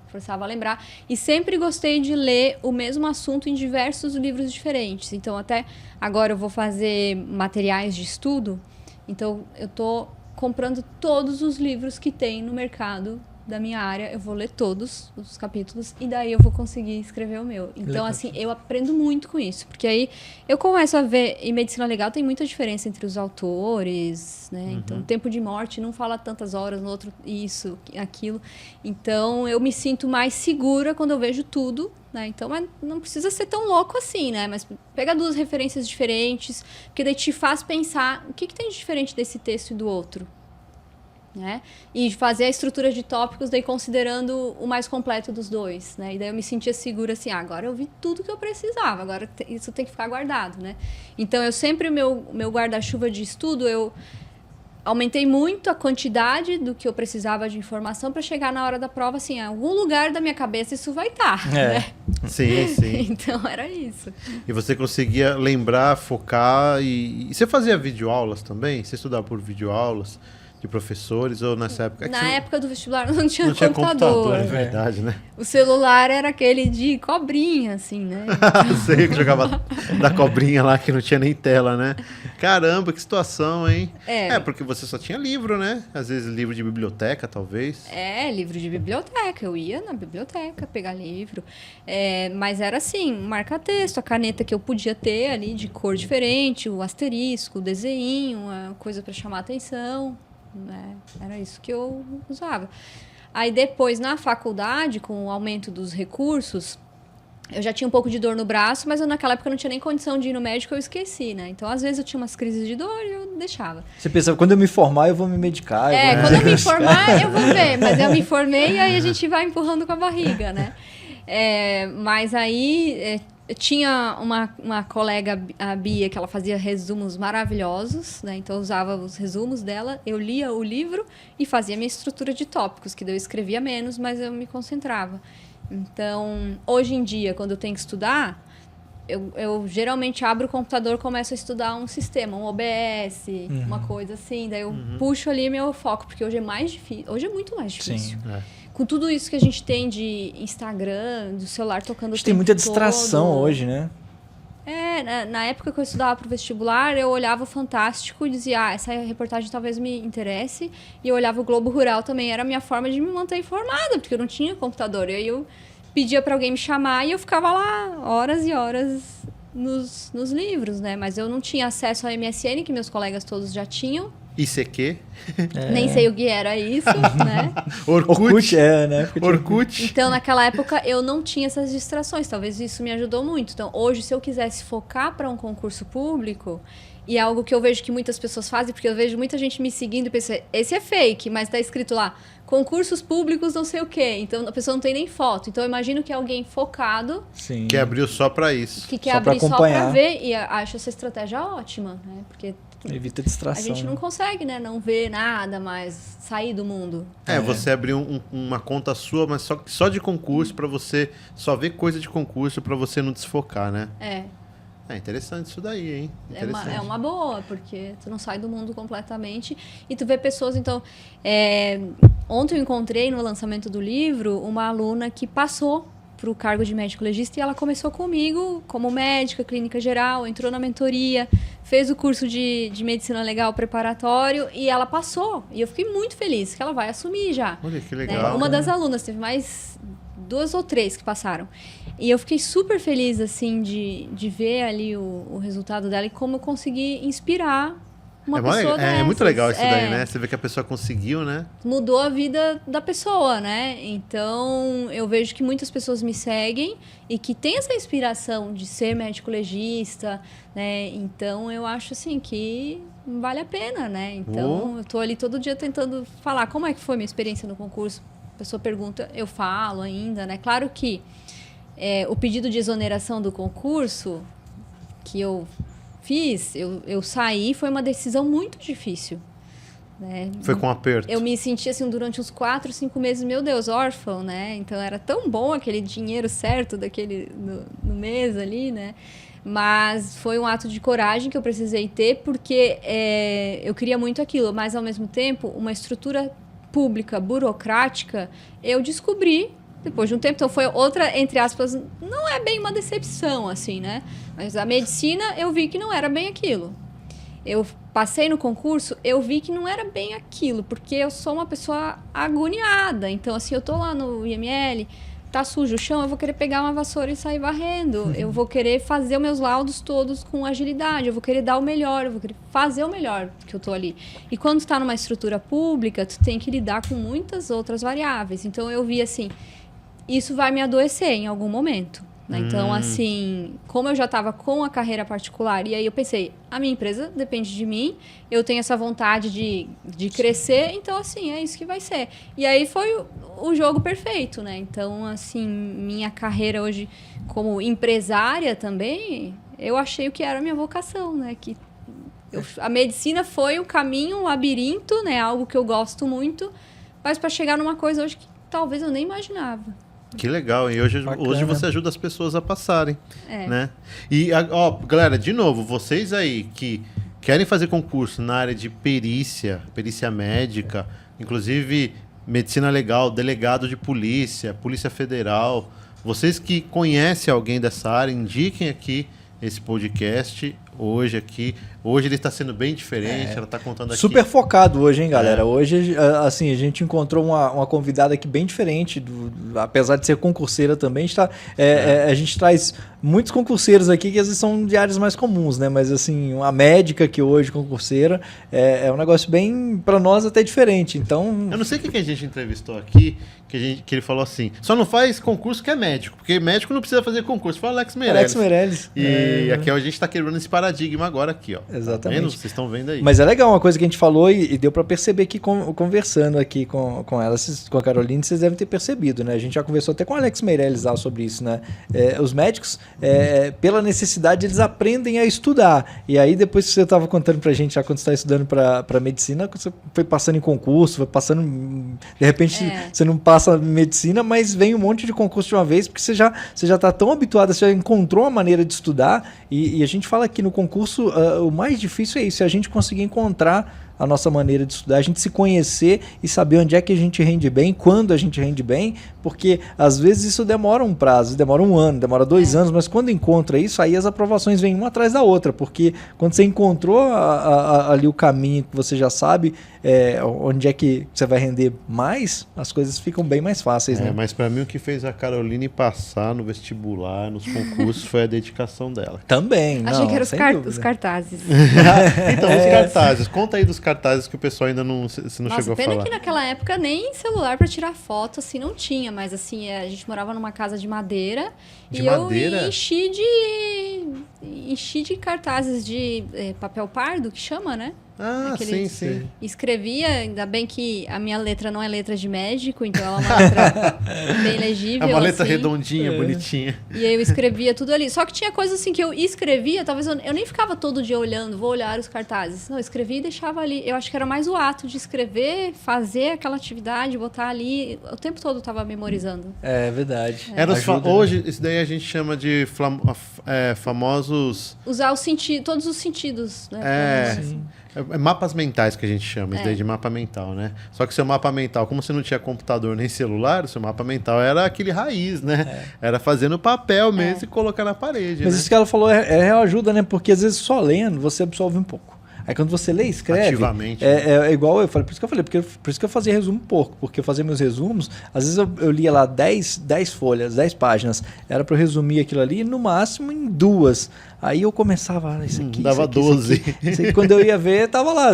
Forçava a lembrar. E sempre gostei de ler o mesmo assunto em diversos livros diferentes. Então, até agora eu vou fazer materiais de estudo. Então, eu estou comprando todos os livros que tem no mercado da minha área. Eu vou ler todos os capítulos e daí eu vou conseguir escrever o meu. Então, assim, eu aprendo muito com isso. Porque aí eu começo a ver, em medicina legal tem muita diferença entre os autores, né? Então, tempo de morte não fala tantas horas, no outro isso, aquilo. Então, eu me sinto mais segura quando eu vejo tudo, né? Então, mas não precisa ser tão louco assim, né? Mas pega duas referências diferentes, porque daí te faz pensar o que tem de diferente desse texto e do outro. Né? E fazer a estrutura de tópicos daí considerando o mais completo dos dois, né? E daí eu me sentia segura assim, agora eu vi tudo que eu precisava, agora isso tem que ficar guardado, né? Então eu sempre, o meu guarda-chuva de estudo, eu aumentei muito a quantidade do que eu precisava de informação para chegar na hora da prova, assim, em algum lugar da minha cabeça isso vai estar, né? Sim. Então era isso. E você conseguia lembrar, focar e você fazia videoaulas também? Você estudava por videoaulas? De professores, ou nessa época? Na época do vestibular não tinha computador. É verdade, né? O celular era aquele de cobrinha, assim, né? Sei que jogava da cobrinha lá, que não tinha nem tela, né? Caramba, que situação, hein? Porque você só tinha livro, né? Às vezes livro de biblioteca, talvez. Livro de biblioteca. Eu ia na biblioteca pegar livro. Mas era assim, marca-texto, a caneta que eu podia ter ali de cor diferente, o asterisco, o desenho, a coisa para chamar atenção. Né? Era isso que eu usava. Aí depois, na faculdade, com o aumento dos recursos, eu já tinha um pouco de dor no braço, mas naquela época eu não tinha nem condição de ir no médico, eu esqueci, né? Então, às vezes, eu tinha umas crises de dor e eu deixava. Você pensava, quando eu me formar, eu vou me medicar. Quando eu me formar, eu vou ver. Mas eu me formei e aí a gente vai empurrando com a barriga, né? Mas aí... Eu tinha uma colega, a Bia, que ela fazia resumos maravilhosos, né? Então eu usava os resumos dela, eu lia o livro e fazia minha estrutura de tópicos, que daí eu escrevia menos, mas eu me concentrava. Então, hoje em dia, quando eu tenho que estudar, eu geralmente abro o computador e começo a estudar um sistema, um OBS, uma coisa assim, daí eu puxo ali meu foco, porque hoje é mais difícil, hoje é muito mais difícil. Sim, Com tudo isso que a gente tem de Instagram, do celular tocando o tempo todo. A gente tem muita distração hoje, né? Na época que eu estudava para o vestibular, eu olhava o Fantástico e dizia, essa reportagem talvez me interesse. E eu olhava o Globo Rural também, era a minha forma de me manter informada, porque eu não tinha computador. E aí eu pedia para alguém me chamar e eu ficava lá horas e horas nos livros, né? Mas eu não tinha acesso ao MSN, que meus colegas todos já tinham. ICQ? Nem sei o que era isso, né? Orkut, né? Orkut. Então, naquela época, eu não tinha essas distrações. Talvez isso me ajudou muito. Então, hoje, se eu quisesse focar para um concurso público, e é algo que eu vejo que muitas pessoas fazem, porque eu vejo muita gente me seguindo e pensa, esse é fake, mas está escrito lá, concursos públicos não sei o quê. Então, a pessoa não tem nem foto. Então, eu imagino que é alguém focado... Sim. Que abriu só para isso. Que quer abrir só para ver. E acho essa estratégia ótima, né? Porque... evita distração. A gente não consegue, né? Não ver nada mais, sair do mundo. Você abriu uma conta sua, mas só de concurso, para você só ver coisa de concurso, para você não desfocar, né? É interessante isso daí, hein? É uma boa, porque tu não sai do mundo completamente e tu vê pessoas, então... ontem eu encontrei no lançamento do livro uma aluna que passou para o cargo de médico legista e ela começou comigo como médica, clínica geral, entrou na mentoria, fez o curso de medicina legal preparatório e ela passou. E eu fiquei muito feliz que ela vai assumir já. Olha que legal. Uma das alunas, teve mais 2 ou 3 que passaram. E eu fiquei super feliz, assim, de ver ali o resultado dela e como eu consegui inspirar uma pessoa dessas. É muito legal isso daí, né? Você vê que a pessoa conseguiu, né? Mudou a vida da pessoa, né? Então, eu vejo que muitas pessoas me seguem e que tem essa inspiração de ser médico legista, né? Então, eu acho, assim, que vale a pena, né? Então, eu tô ali todo dia tentando falar como é que foi minha experiência no concurso. A pessoa pergunta, eu falo ainda, né? Claro que o pedido de exoneração do concurso que eu fiz, eu saí, foi uma decisão muito difícil. Né? Foi com aperto. Eu me senti assim durante uns 4, 5 meses, meu Deus, órfão, né? Então era tão bom aquele dinheiro certo daquele no mês ali, né? Mas foi um ato de coragem que eu precisei ter, porque eu queria muito aquilo, mas ao mesmo tempo, uma estrutura pública, burocrática, eu descobri depois de um tempo. Então foi outra, entre aspas, não é bem uma decepção, assim, né? Mas a medicina, eu vi que não era bem aquilo. Eu passei no concurso, eu vi que não era bem aquilo, porque eu sou uma pessoa agoniada. Então, assim, eu tô lá no IML, tá sujo o chão, eu vou querer pegar uma vassoura e sair varrendo. Eu vou querer fazer os meus laudos todos com agilidade, eu vou querer dar o melhor, eu vou querer fazer o melhor que eu tô ali. E quando tu tá numa estrutura pública, tu tem que lidar com muitas outras variáveis. Então, eu vi assim, isso vai me adoecer em algum momento. Né? Então, assim, como eu já estava com a carreira particular, e aí eu pensei, a minha empresa depende de mim, eu tenho essa vontade de crescer, então, assim, é isso que vai ser. E aí foi o jogo perfeito, né? Então, assim, minha carreira hoje como empresária também, eu achei o que era a minha vocação, né? Que a medicina foi o caminho, um labirinto, né? Algo que eu gosto muito, mas para chegar numa coisa hoje que talvez eu nem imaginava. Que legal, e hoje você ajuda as pessoas a passarem, né? E, ó, galera, de novo, vocês aí que querem fazer concurso na área de perícia médica, inclusive medicina legal, delegado de polícia, Polícia Federal, vocês que conhecem alguém dessa área, indiquem aqui esse podcast hoje aqui. Hoje ele está sendo bem diferente, ela está contando aqui. Super focado hoje, hein, galera? Hoje, assim, a gente encontrou uma convidada aqui bem diferente, apesar de ser concurseira também. A gente traz muitos concurseiros aqui que às vezes são de áreas mais comuns, né? Mas, assim, uma médica que hoje concurseira é um negócio bem, para nós, até diferente. Então... Eu não sei quem a gente entrevistou aqui, que ele falou assim, só não faz concurso que é médico, porque médico não precisa fazer concurso. Foi o Alex Meirelles. Alex Meirelles. E aqui a gente está quebrando esse paradigma agora aqui, ó. Exatamente. Tá vendo? Vocês estão vendo aí. Mas é legal, uma coisa que a gente falou e deu para perceber aqui conversando aqui com ela, com a Caroline, vocês devem ter percebido, né? A gente já conversou até com o Alex Meirelles lá sobre isso, né? Os médicos, pela necessidade, eles aprendem a estudar. E aí, depois que você estava contando pra gente, já quando você está estudando para medicina, você foi passando em concurso, foi passando... De repente, você não passa medicina, mas vem um monte de concurso de uma vez, porque você já está tão habituado, você já encontrou uma maneira de estudar. E a gente fala que no concurso, o mais difícil é isso, é a gente conseguir encontrar a nossa maneira de estudar, a gente se conhecer e saber onde é que a gente rende bem, quando a gente rende bem, porque às vezes isso demora um prazo, demora 1 ano, demora 2 anos, mas quando encontra isso, aí as aprovações vêm uma atrás da outra, porque quando você encontrou ali o caminho que você já sabe onde é que você vai render mais, as coisas ficam bem mais fáceis, né? Mas para mim o que fez a Caroline passar no vestibular, nos concursos, foi a dedicação dela. Também, Achei que eram os cartazes. Então, os cartazes, conta aí dos cartazes que o pessoal ainda não chegou a falar. Pena que naquela época nem celular para tirar foto assim não tinha, mas assim, a gente morava numa casa de madeira eu enchi de cartazes de papel pardo, que chama, né? Ah, sim. Escrevia, ainda bem que a minha letra não é letra de médico, então ela é uma letra bem legível. É uma letra assim, redondinha, bonitinha. E aí eu escrevia tudo ali. Só que tinha coisas assim que eu escrevia, talvez eu nem ficava todo dia olhando, vou olhar os cartazes. Não, eu escrevia e deixava ali. Eu acho que era mais o ato de escrever, fazer aquela atividade, botar ali. O tempo todo eu estava memorizando. É verdade. Hoje, isso daí a gente chama de famosos... Usar todos os sentidos, né? Mapas mentais que a gente chama, isso daí de mapa mental, né? Só que seu mapa mental, como você não tinha computador nem celular, o seu mapa mental era aquele raiz, né? Era fazer no papel mesmo e colocar na parede. Mas isso que ela falou é real ajuda, né? Porque às vezes só lendo você absorve um pouco. Aí quando você lê e escreve, Ativamente, é igual eu falei, por isso que eu fazia resumo pouco, porque eu fazia meus resumos, às vezes eu lia lá 10 folhas, 10 páginas, era para eu resumir aquilo ali, no máximo em 2. Aí eu começava, isso aqui, dava isso aqui, 12. Isso aqui, quando eu ia ver, tava lá,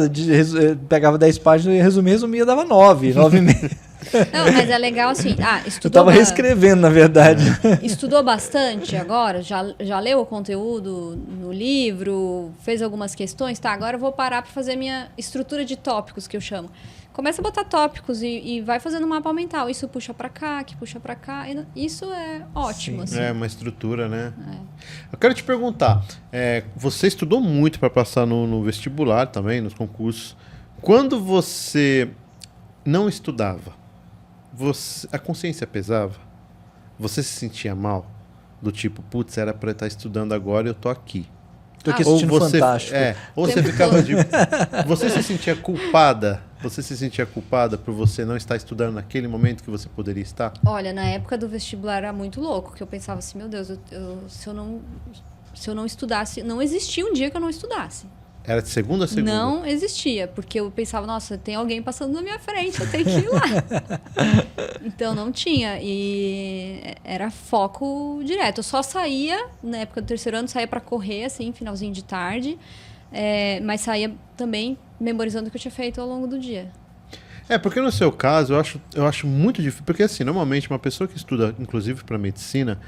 pegava 10 páginas, eu resumia, dava 9 e meio. Não, mas é legal assim. Estudou. Eu tava reescrevendo, na verdade. Estudou bastante agora? Já leu o conteúdo no livro? Fez algumas questões? Tá, agora eu vou parar para fazer minha estrutura de tópicos, que eu chamo. Começa a botar tópicos e vai fazendo um mapa mental. Isso puxa para cá, que puxa para cá. Isso é ótimo. Assim. É uma estrutura, né? Eu quero te perguntar, você estudou muito para passar no vestibular também, nos concursos. Quando você não estudava, a consciência pesava? Você se sentia mal? Do tipo, putz, era para eu estar estudando agora e eu tô aqui. Tô aqui assistindo Fantástico. Ou você ficava de... Você se sentia culpada? Você se sentia culpada por você não estar estudando naquele momento que você poderia estar? Olha, na época do vestibular era muito louco, que eu pensava assim, meu Deus, se eu não estudasse, não existia um dia que eu não estudasse. Era de segunda a segunda? Não existia, porque eu pensava, nossa, tem alguém passando na minha frente, eu tenho que ir lá. Então não tinha, e era foco direto. Eu só saía, na época do terceiro ano, saía para correr, assim, finalzinho de tarde, mas saía também memorizando o que eu tinha feito ao longo do dia. Porque no seu caso, eu acho muito difícil, porque assim, normalmente uma pessoa que estuda, inclusive para medicina,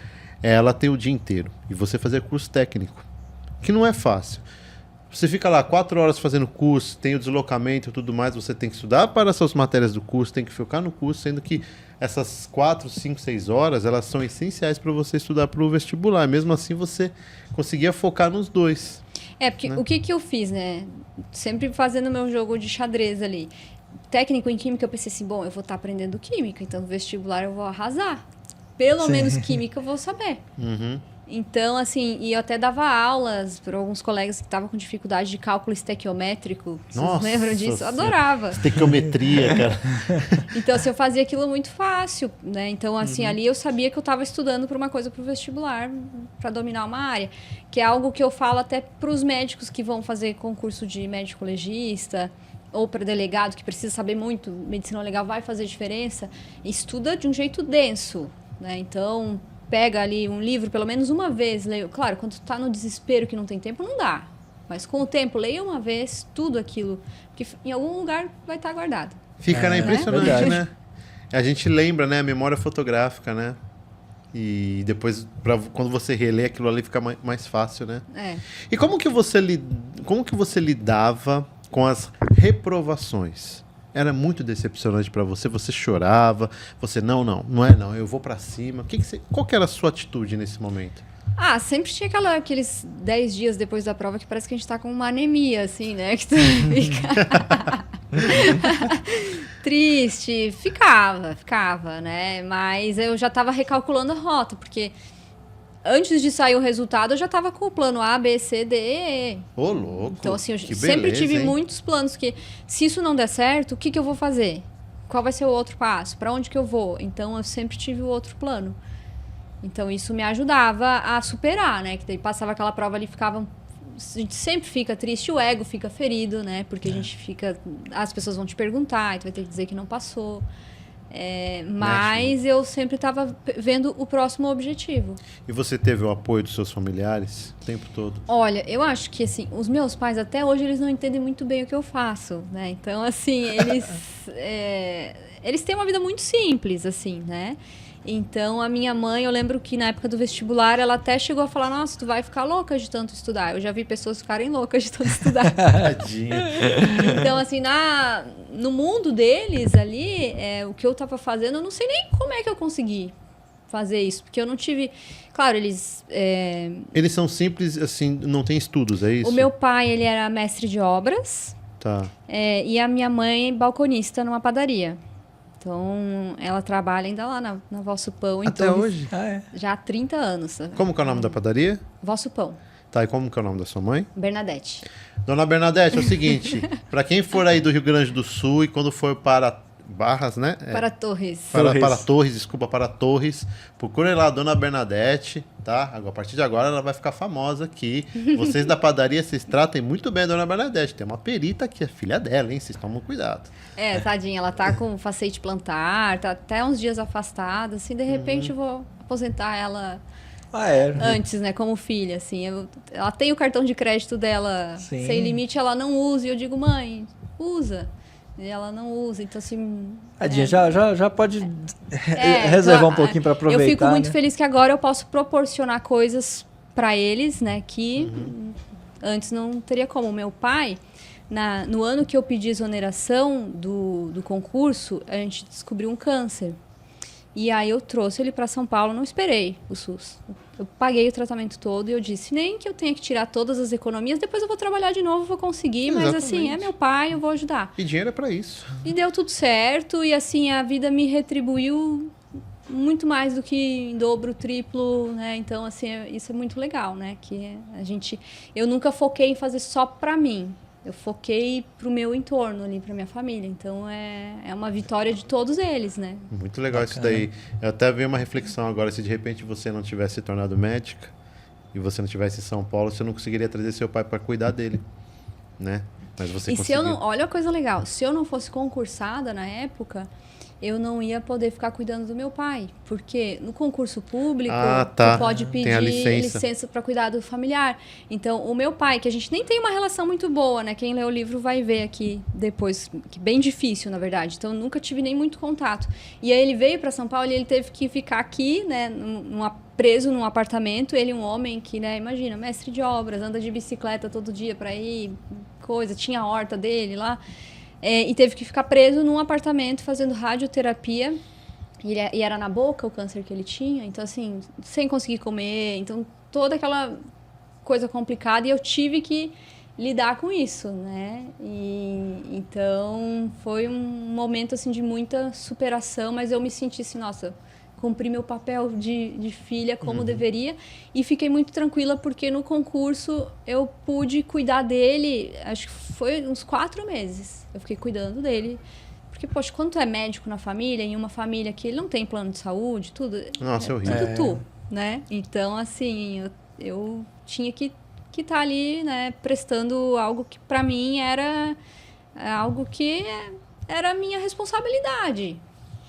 ela tem o dia inteiro, e você fazer curso técnico, que não é fácil. Você fica lá 4 horas fazendo curso, tem o deslocamento e tudo mais, você tem que estudar para as suas matérias do curso, tem que focar no curso, sendo que essas 4, 5, 6 horas, elas são essenciais para você estudar para o vestibular. Mesmo assim, você conseguia focar nos dois. Porque o que eu fiz, né? Sempre fazendo meu jogo de xadrez ali. Técnico em química, eu pensei assim, bom, eu vou estar aprendendo química, então no vestibular eu vou arrasar. Pelo menos química eu vou saber. Uhum. Então, assim, e eu até dava aulas para alguns colegas que estavam com dificuldade de cálculo estequiométrico. Vocês lembram disso? Eu adorava. Estequiometria, cara. Então, assim, eu fazia aquilo muito fácil, né? Então, assim, ali eu sabia que eu estava estudando para uma coisa para o vestibular, para dominar uma área. Que é algo que eu falo até para os médicos que vão fazer concurso de médico legista ou para delegado, que precisa saber muito, medicina legal vai fazer diferença. Estuda de um jeito denso, né? Então, pega ali um livro pelo menos uma vez, leia. Claro, quando tu tá no desespero que não tem tempo, não dá. Mas com o tempo, leia uma vez tudo aquilo, que em algum lugar vai estar guardado. Fica, né? Impressionante, né? A gente lembra, né? A memória fotográfica, né? E depois, quando você relê aquilo ali, fica mais fácil, né? E como que você lidava com as reprovações? Era muito decepcionante para você? Você chorava? Você, não, eu vou para cima. Qual que era a sua atitude nesse momento? Sempre tinha aqueles 10 dias depois da prova que parece que a gente tá com uma anemia, assim, né? Que tu fica triste. Ficava, né? Mas eu já tava recalculando a rota, porque antes de sair o resultado, eu já tava com o plano A, B, C, D, E. Ô, louco. Então, assim, eu sempre tive muitos planos que, se isso não der certo, o que eu vou fazer? Qual vai ser o outro passo? Para onde que eu vou? Então, eu sempre tive o outro plano. Então, isso me ajudava a superar, né? Que daí passava aquela prova ali, a gente sempre fica triste, o ego fica ferido, né? Porque a gente fica... As pessoas vão te perguntar, e tu vai ter que dizer que não passou. Mas eu sempre estava vendo o próximo objetivo. E você teve o apoio dos seus familiares o tempo todo? Olha, eu acho que assim, os meus pais até hoje eles não entendem muito bem o que eu faço, né? Então, assim, eles têm uma vida muito simples, assim, né? Então, a minha mãe, eu lembro que na época do vestibular, ela até chegou a falar, nossa, tu vai ficar louca de tanto estudar. Eu já vi pessoas ficarem loucas de tanto estudar. Tadinha. Então, assim, no mundo deles ali, o que eu estava fazendo, eu não sei nem como é que eu consegui fazer isso. Porque eu não tive... Claro, eles... Eles são simples, assim, não tem estudos, é isso? O meu pai, ele era mestre de obras. Tá. E a minha mãe, balconista numa padaria. Então, ela trabalha ainda lá na Vosso Pão. Até então, hoje? Já há 30 anos. Como que é o nome da padaria? Vosso Pão. Tá, e como que é o nome da sua mãe? Bernadette. Dona Bernadette, é o seguinte, para quem for aí do Rio Grande do Sul e quando for para Barras, né? Para Torres. Para Torres, desculpa, para Torres. Procure lá a Dona Bernadette, tá? Agora, a partir de agora ela vai ficar famosa aqui. Vocês da padaria, vocês tratem muito bem a Dona Bernadette. Tem uma perita aqui, a filha dela, hein? Vocês tomam cuidado. Tadinha, ela tá com facete plantar, tá até uns dias afastada, assim, de repente eu vou aposentar ela antes, né, como filha, assim. Ela tem o cartão de crédito dela sem limite, ela não usa, e eu digo, mãe, usa. E ela não usa, então assim... Tadinha, já pode reservar um pouquinho para aproveitar. Eu fico muito né? feliz que agora eu posso proporcionar coisas para eles, né, que antes não teria como. O meu pai, no ano que eu pedi exoneração do concurso, a gente descobriu um câncer. E aí eu trouxe ele para São Paulo, não esperei o SUS. Eu paguei o tratamento todo e eu disse, nem que eu tenha que tirar todas as economias, depois eu vou trabalhar de novo, vou conseguir, Exatamente. mas assim, é meu pai, eu vou ajudar. E dinheiro é para isso. E deu tudo certo, e assim, a vida me retribuiu muito mais do que em dobro, triplo, né? Então, assim, isso é muito legal, né? Que eu nunca foquei em fazer só pra mim. Eu foquei pro meu entorno ali, pra minha família. Então, é uma vitória de todos eles, né? Muito legal isso daí. Eu até vi uma reflexão agora, se de repente você não tivesse se tornado médica e você não tivesse em São Paulo, você não conseguiria trazer seu pai para cuidar dele, né? Mas você conseguiu. Se eu não, olha a coisa legal, se eu não fosse concursada na época, eu não ia poder ficar cuidando do meu pai, porque no concurso público tu pode pedir licença para cuidar do familiar. Então, o meu pai, que a gente nem tem uma relação muito boa, né? Quem lê o livro vai ver aqui depois, que bem difícil, na verdade. Então, eu nunca tive nem muito contato. E aí ele veio para São Paulo e ele teve que ficar aqui, né, preso num apartamento. Ele, um homem que, né, imagina, mestre de obras, anda de bicicleta todo dia para ir, tinha a horta dele lá. E teve que ficar preso num apartamento fazendo radioterapia. E era na boca o câncer que ele tinha. Então, assim, sem conseguir comer. Então, toda aquela coisa complicada. E eu tive que lidar com isso, né? Então, foi um momento, assim, de muita superação. Mas eu me senti assim, nossa, cumpri meu papel de filha como deveria. E fiquei muito tranquila, porque no concurso eu pude cuidar dele, acho que foi uns 4 meses. Eu fiquei cuidando dele. Porque, poxa, quando tu é médico na família, em uma família que ele não tem plano de saúde, tudo... Nossa, é horrível. Tudo tu, né? Então, assim, eu tinha que estar ali, né, prestando algo que para mim era algo que era a minha responsabilidade,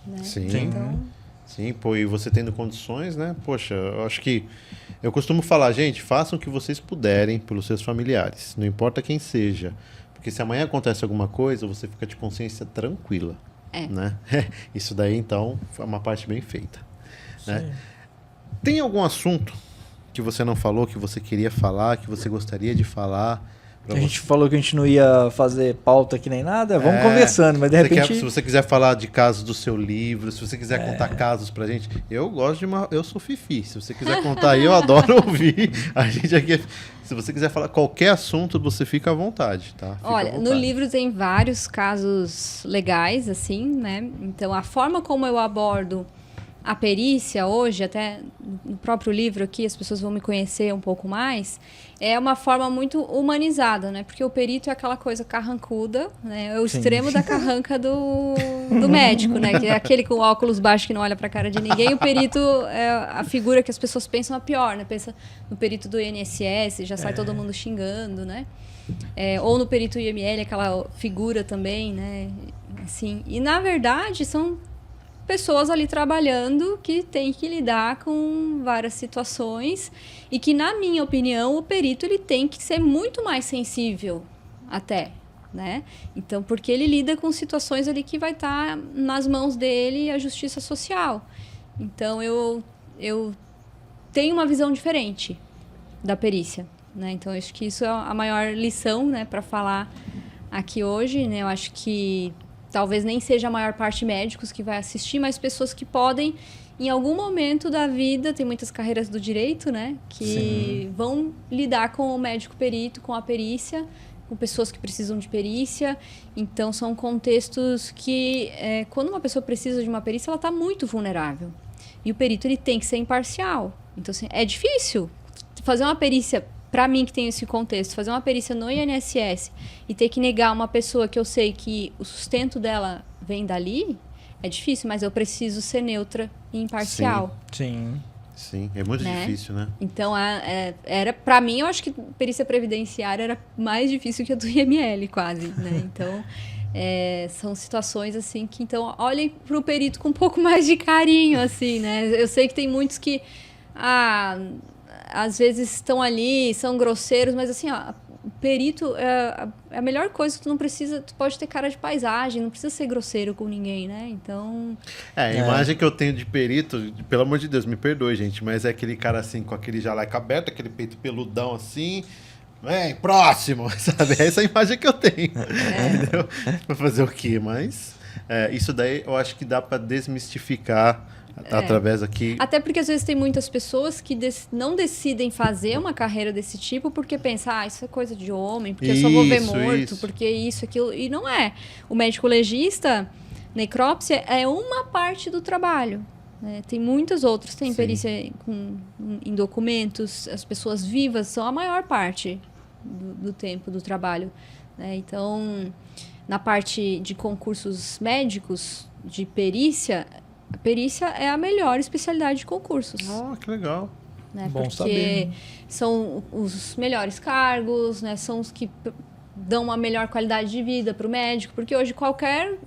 né? Sim. Então... Sim, pô, e você tendo condições, né? Poxa, eu acho que... Eu costumo falar, gente, façam o que vocês puderem pelos seus familiares. Não importa quem seja. Porque se amanhã acontece alguma coisa, você fica de consciência tranquila. Né? Isso daí, então, foi uma parte bem feita. Né? Tem algum assunto que você não falou, que você queria falar, que você gostaria de falar? A gente falou que a gente não ia fazer pauta aqui nem nada, vamos conversando, mas de repente... se você quiser falar de casos do seu livro, se você quiser contar casos pra gente, eu gosto eu sou fifi, se você quiser contar aí, eu adoro ouvir. A gente aqui, se você quiser falar qualquer assunto, você fica à vontade, tá? Olha, no livro tem vários casos legais, assim, né? Então, a forma como eu abordo a perícia hoje, até no próprio livro aqui, as pessoas vão me conhecer um pouco mais, é uma forma muito humanizada, né? Porque o perito é aquela coisa carrancuda, né? É o extremo da carranca do médico, né? Que é aquele com óculos baixos que não olha pra cara de ninguém. O perito é a figura que as pessoas pensam a pior, né? Pensa no perito do INSS, já sai todo mundo xingando, né? Ou no perito IML, aquela figura também, né? Assim, e na verdade são pessoas ali trabalhando que têm que lidar com várias situações e que, na minha opinião, o perito ele tem que ser muito mais sensível até, né? Então, porque ele lida com situações ali que vai estar nas mãos dele a justiça social. Então, eu tenho uma visão diferente da perícia, né? Então, eu acho que isso é a maior lição, né, para falar aqui hoje, né? Eu acho que talvez nem seja a maior parte médicos que vai assistir, mas pessoas que podem, em algum momento da vida, tem muitas carreiras do direito, né? Que vão lidar com o médico perito, com a perícia, com pessoas que precisam de perícia. Então, são contextos que, quando uma pessoa precisa de uma perícia, ela está muito vulnerável. E o perito ele tem que ser imparcial. Então, assim, é difícil fazer uma perícia... Para mim, que tem esse contexto, fazer uma perícia no INSS e ter que negar uma pessoa que eu sei que o sustento dela vem dali, é difícil, mas eu preciso ser neutra e imparcial. Sim. Sim, é muito difícil, né? Então, era para mim, eu acho que perícia previdenciária era mais difícil que a do IML, quase, né? Então, são situações, assim, que, então, olhem para o perito com um pouco mais de carinho, assim, né? Eu sei que tem muitos que, às vezes estão ali, são grosseiros, mas, assim, ó, o perito é a melhor coisa que tu não precisa, tu pode ter cara de paisagem, não precisa ser grosseiro com ninguém, né? Então... A imagem que eu tenho de perito, pelo amor de Deus, me perdoe, gente, mas é aquele cara assim, com aquele jaleco aberto, aquele peito peludão assim, vem, próximo, sabe? É essa imagem que eu tenho, entendeu? Pra fazer o quê? Mas isso daí eu acho que dá pra desmistificar através aqui. Até porque às vezes tem muitas pessoas que não decidem fazer uma carreira desse tipo porque pensam, isso é coisa de homem, porque eu só vou ver morto, porque isso, aquilo. E não é. O médico legista, necrópsia, é uma parte do trabalho. Né? Tem muitas outras. Tem perícia em documentos, as pessoas vivas são a maior parte do tempo do trabalho. Né? Então, na parte de concursos médicos, de perícia, a perícia é a melhor especialidade de concursos. Que legal. Né? Bom Porque saber. São os melhores cargos, né? São os que dão uma melhor qualidade de vida para o médico. Porque hoje qualquer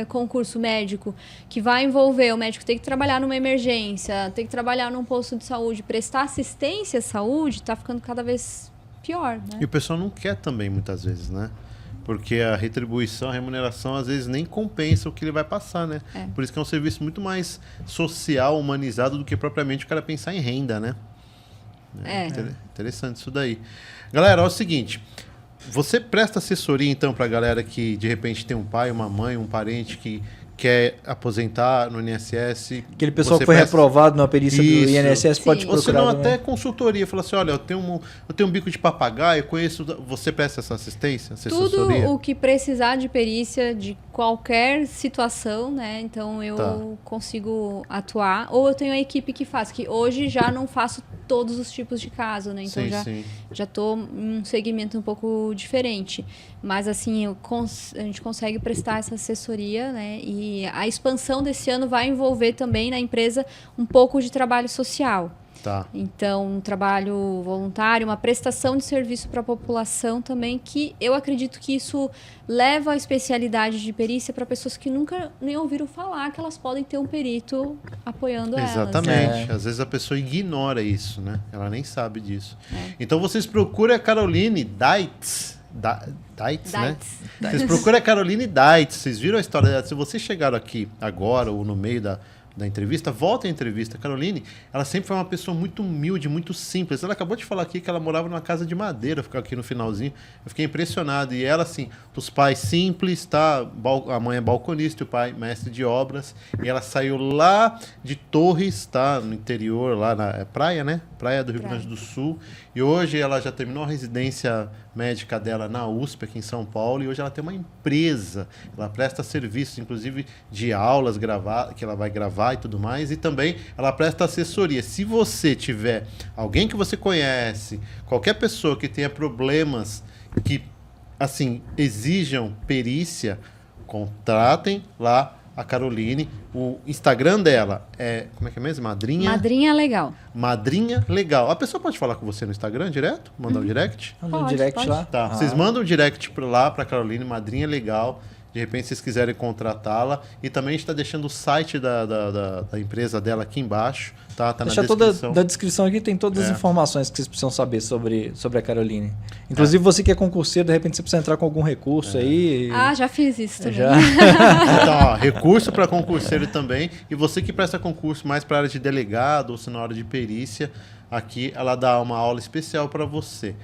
concurso médico que vai envolver o médico ter que trabalhar numa emergência, ter que trabalhar num posto de saúde, prestar assistência à saúde, está ficando cada vez pior. Né? E o pessoal não quer também, muitas vezes, né? Porque a retribuição, a remuneração, às vezes nem compensa o que ele vai passar, né? Por isso que é um serviço muito mais social, humanizado, do que propriamente o cara pensar em renda, né? Interessante isso daí. Galera, é o seguinte, você presta assessoria, então, pra galera que, de repente, tem um pai, uma mãe, um parente que quer aposentar no INSS. Aquele pessoal que foi reprovado na perícia do INSS pode procurar. Ou se não, também. até consultoria. Fala assim, olha, eu tenho um bico de papagaio, eu conheço... Você presta essa assistência? Assessoria? Tudo o que precisar de perícia, de qualquer situação, né? Então, eu consigo atuar. Ou eu tenho a equipe que faz, que hoje já não faço todos os tipos de caso, né? Então, já estou em um segmento um pouco diferente. Mas, assim, a gente consegue prestar essa assessoria, né? E a expansão desse ano vai envolver também na empresa um pouco de trabalho social. Então, um trabalho voluntário, uma prestação de serviço para a população também, que eu acredito que isso leva a especialidade de perícia para pessoas que nunca nem ouviram falar que elas podem ter um perito apoiando elas. Exatamente. Às vezes a pessoa ignora isso, né? Ela nem sabe disso. Então, vocês procuram a Caroline Deitz, né? Vocês procuram a Caroline Deitz. Vocês viram a história dela? Se vocês chegaram aqui agora ou no meio da entrevista, volta à entrevista. A Caroline, ela sempre foi uma pessoa muito humilde, muito simples. Ela acabou de falar aqui que ela morava numa casa de madeira, ficar aqui no finalzinho. Eu fiquei impressionado. E ela, assim, dos pais simples, tá? A mãe é balconista e o pai mestre de obras. E ela saiu lá de Torres, tá? No interior, lá na praia, né? Praia do Rio Grande do Sul. E hoje ela já terminou a residência médica dela na USP, aqui em São Paulo, e hoje ela tem uma empresa. Ela presta serviços, inclusive, de aulas que ela vai gravar e tudo mais, e também ela presta assessoria. Se você tiver alguém que você conhece, qualquer pessoa que tenha problemas que, assim, exijam perícia, contratem lá a Caroline. O Instagram dela é... Como é que é mesmo? Madrinha Legal. Madrinha Legal. A pessoa pode falar com você no Instagram direto? Mandar um direct? Manda um direct pode. lá. Tá. Vocês mandam um direct lá pra Caroline, Madrinha Legal. De repente, se vocês quiserem contratá-la. E também a gente está deixando o site da empresa dela aqui embaixo. Tá na descrição. Toda da descrição aqui tem todas as informações que vocês precisam saber sobre a Caroline. Inclusive, você que é concurseiro, de repente você precisa entrar com algum recurso aí. Já fiz isso também. Então, ó, recurso para concurseiro também. E você que presta concurso mais para a área de delegado ou se na hora de perícia, aqui ela dá uma aula especial para você.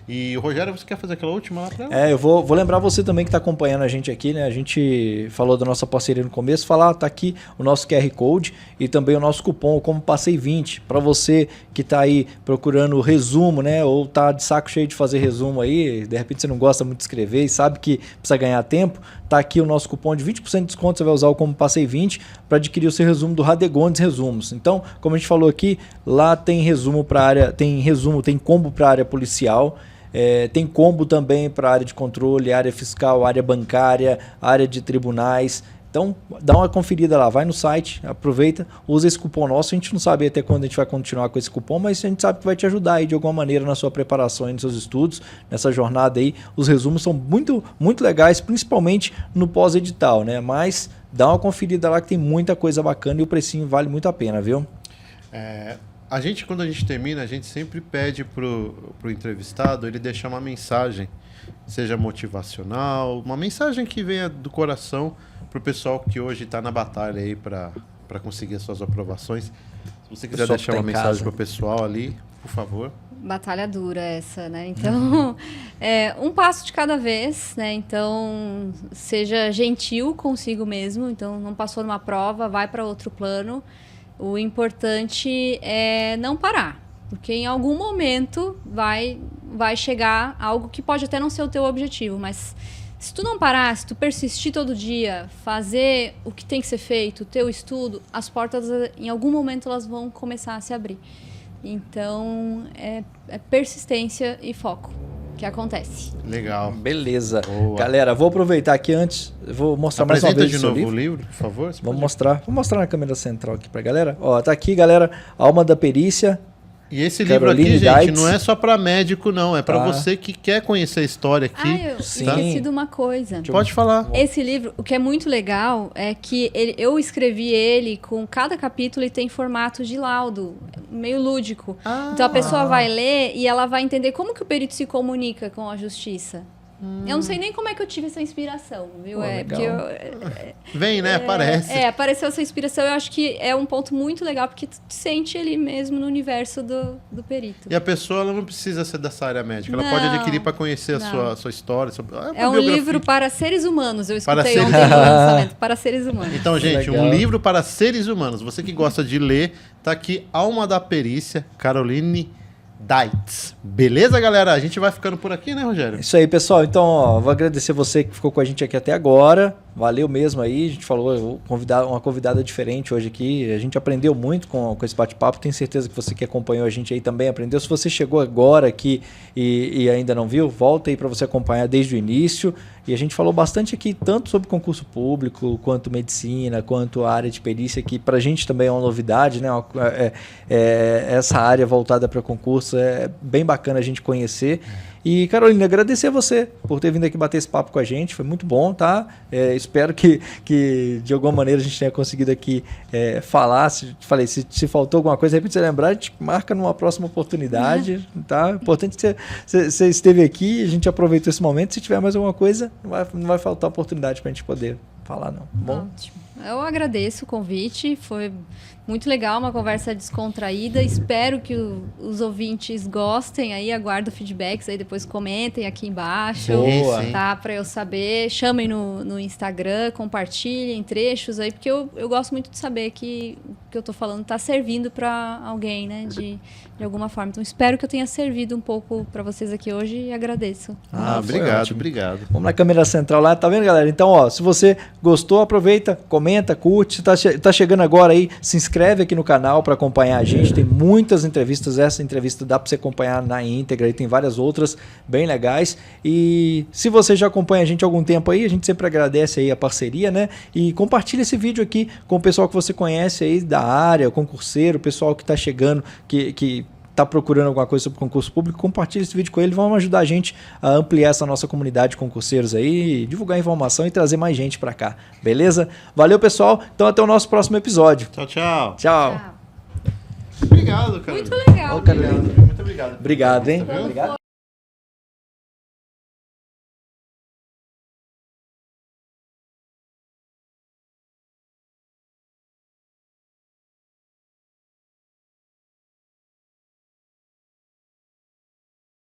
E, Rogério, você quer fazer aquela última lá para ela? Eu vou lembrar você também que está acompanhando a gente aqui, né? A gente falou da nossa parceria no começo, tá aqui o nosso QR Code e também o nosso cupom, como Passei 20, para você que está aí procurando resumo, né? Ou tá de saco cheio de fazer resumo aí, de repente você não gosta muito de escrever e sabe que precisa ganhar tempo, tá aqui o nosso cupom de 20% de desconto, você vai usar o como Passei 20 para adquirir o seu resumo do Radegondes Resumos. Então, como a gente falou aqui, lá tem resumo para área, tem combo para área policial. Tem combo também para área de controle, área fiscal, área bancária, área de tribunais. Então, dá uma conferida lá, vai no site, aproveita, usa esse cupom nosso. A gente não sabe até quando a gente vai continuar com esse cupom, mas a gente sabe que vai te ajudar aí de alguma maneira na sua preparação e nos seus estudos, nessa jornada aí. Os resumos são muito, muito legais, principalmente no pós-edital, né? Mas dá uma conferida lá que tem muita coisa bacana e o precinho vale muito a pena, viu? Quando a gente termina, a gente sempre pede pro entrevistado ele deixar uma mensagem, seja motivacional, uma mensagem que venha do coração pro pessoal que hoje está na batalha aí para conseguir as suas aprovações. Se você quiser deixar uma mensagem pro pessoal ali, por favor. Batalha dura essa, né? Então, um passo de cada vez, né? Então, seja gentil consigo mesmo. Então, não passou numa prova, vai para outro plano. O importante é não parar, porque em algum momento vai chegar algo que pode até não ser o teu objetivo, mas se tu não parar, se tu persistir todo dia, fazer o que tem que ser feito, o teu estudo, as portas em algum momento elas vão começar a se abrir. Então é persistência e foco que acontece. Legal. Beleza. Boa. Galera, vou aproveitar aqui antes, vou mostrar mais uma vez de o seu novo livro. o livro, por favor. Vou mostrar na câmera central aqui pra galera. Ó, tá aqui, galera, Alma da Perícia. E esse livro Caroline aqui, gente, Deitz. não é só para médico, não. É para Tá. você que quer conhecer a história aqui. Eu Sim. esqueci de uma coisa. Pode falar. Esse livro, o que é muito legal é que eu escrevi ele com cada capítulo e tem formato de laudo, meio lúdico. Então a pessoa vai ler e ela vai entender como que o perito se comunica com a justiça. Eu não sei nem como é que eu tive essa inspiração, viu? Pô, Porque Vem, né? Aparece. apareceu essa inspiração. Eu acho que é um ponto muito legal, porque tu te sente ali mesmo no universo do perito. E a pessoa ela não precisa ser dessa área médica. Ela Não, pode adquirir para conhecer não. a sua história. É um livro para seres humanos. Eu Para escutei seres ontem no lançamento. Para seres humanos. Então, gente, Legal. um livro para seres humanos. Você que gosta de ler, tá aqui Alma da Perícia, Caroline Deitz. Beleza, galera? A gente vai ficando por aqui, né, Rogério? Isso aí, pessoal. Então, ó, vou agradecer você que ficou com a gente aqui até agora. Valeu mesmo aí. A gente falou uma convidada diferente hoje aqui. A gente aprendeu muito com esse bate-papo. Tenho certeza que você que acompanhou a gente aí também aprendeu. Se você chegou agora aqui e ainda não viu, volta aí para você acompanhar desde o início. E a gente falou bastante aqui, tanto sobre concurso público, quanto medicina, quanto a área de perícia, que para a gente também é uma novidade, né? Essa área voltada para concurso é bem bacana a gente conhecer. E, Carolina, agradecer a você por ter vindo aqui bater esse papo com a gente. Foi muito bom, tá? Espero que de alguma maneira a gente tenha conseguido aqui falar. Se faltou alguma coisa, de repente você lembrar, a gente marca numa próxima oportunidade, tá? Importante que você esteve aqui, a gente aproveitou esse momento. Se tiver mais alguma coisa, não vai faltar oportunidade para a gente poder falar, não. Bom? Ótimo. Eu agradeço o convite, foi muito legal, uma conversa descontraída. Espero que os ouvintes gostem aí, aguardo feedbacks aí, depois comentem aqui embaixo. Boa. Tá? Para eu saber, chamem no Instagram, compartilhem trechos aí, porque eu gosto muito de saber que o que eu tô falando tá servindo para alguém, né, de alguma forma. Então espero que eu tenha servido um pouco para vocês aqui hoje e agradeço. Obrigado, obrigado. Vamos na câmera central lá, tá vendo, galera? Então, ó, se você gostou, aproveita, comenta, curte. Se tá chegando agora aí, se inscreve aqui no canal para acompanhar a gente. Tem muitas entrevistas. Essa entrevista dá para você acompanhar na íntegra e tem várias outras bem legais. E se você já acompanha a gente há algum tempo aí, a gente sempre agradece aí a parceria, né? E compartilha esse vídeo aqui com o pessoal que você conhece aí da área, o concurseiro, o pessoal que tá chegando, que está procurando alguma coisa sobre concurso público, compartilhe esse vídeo com ele, vamos ajudar a gente a ampliar essa nossa comunidade de concurseiros aí, divulgar informação e trazer mais gente para cá, beleza? Valeu, pessoal, então até o nosso próximo episódio. Tchau, tchau. Tchau. Obrigado, cara. Muito legal. Ó, Carolina. Muito obrigado. Obrigado, hein? Viu? Obrigado.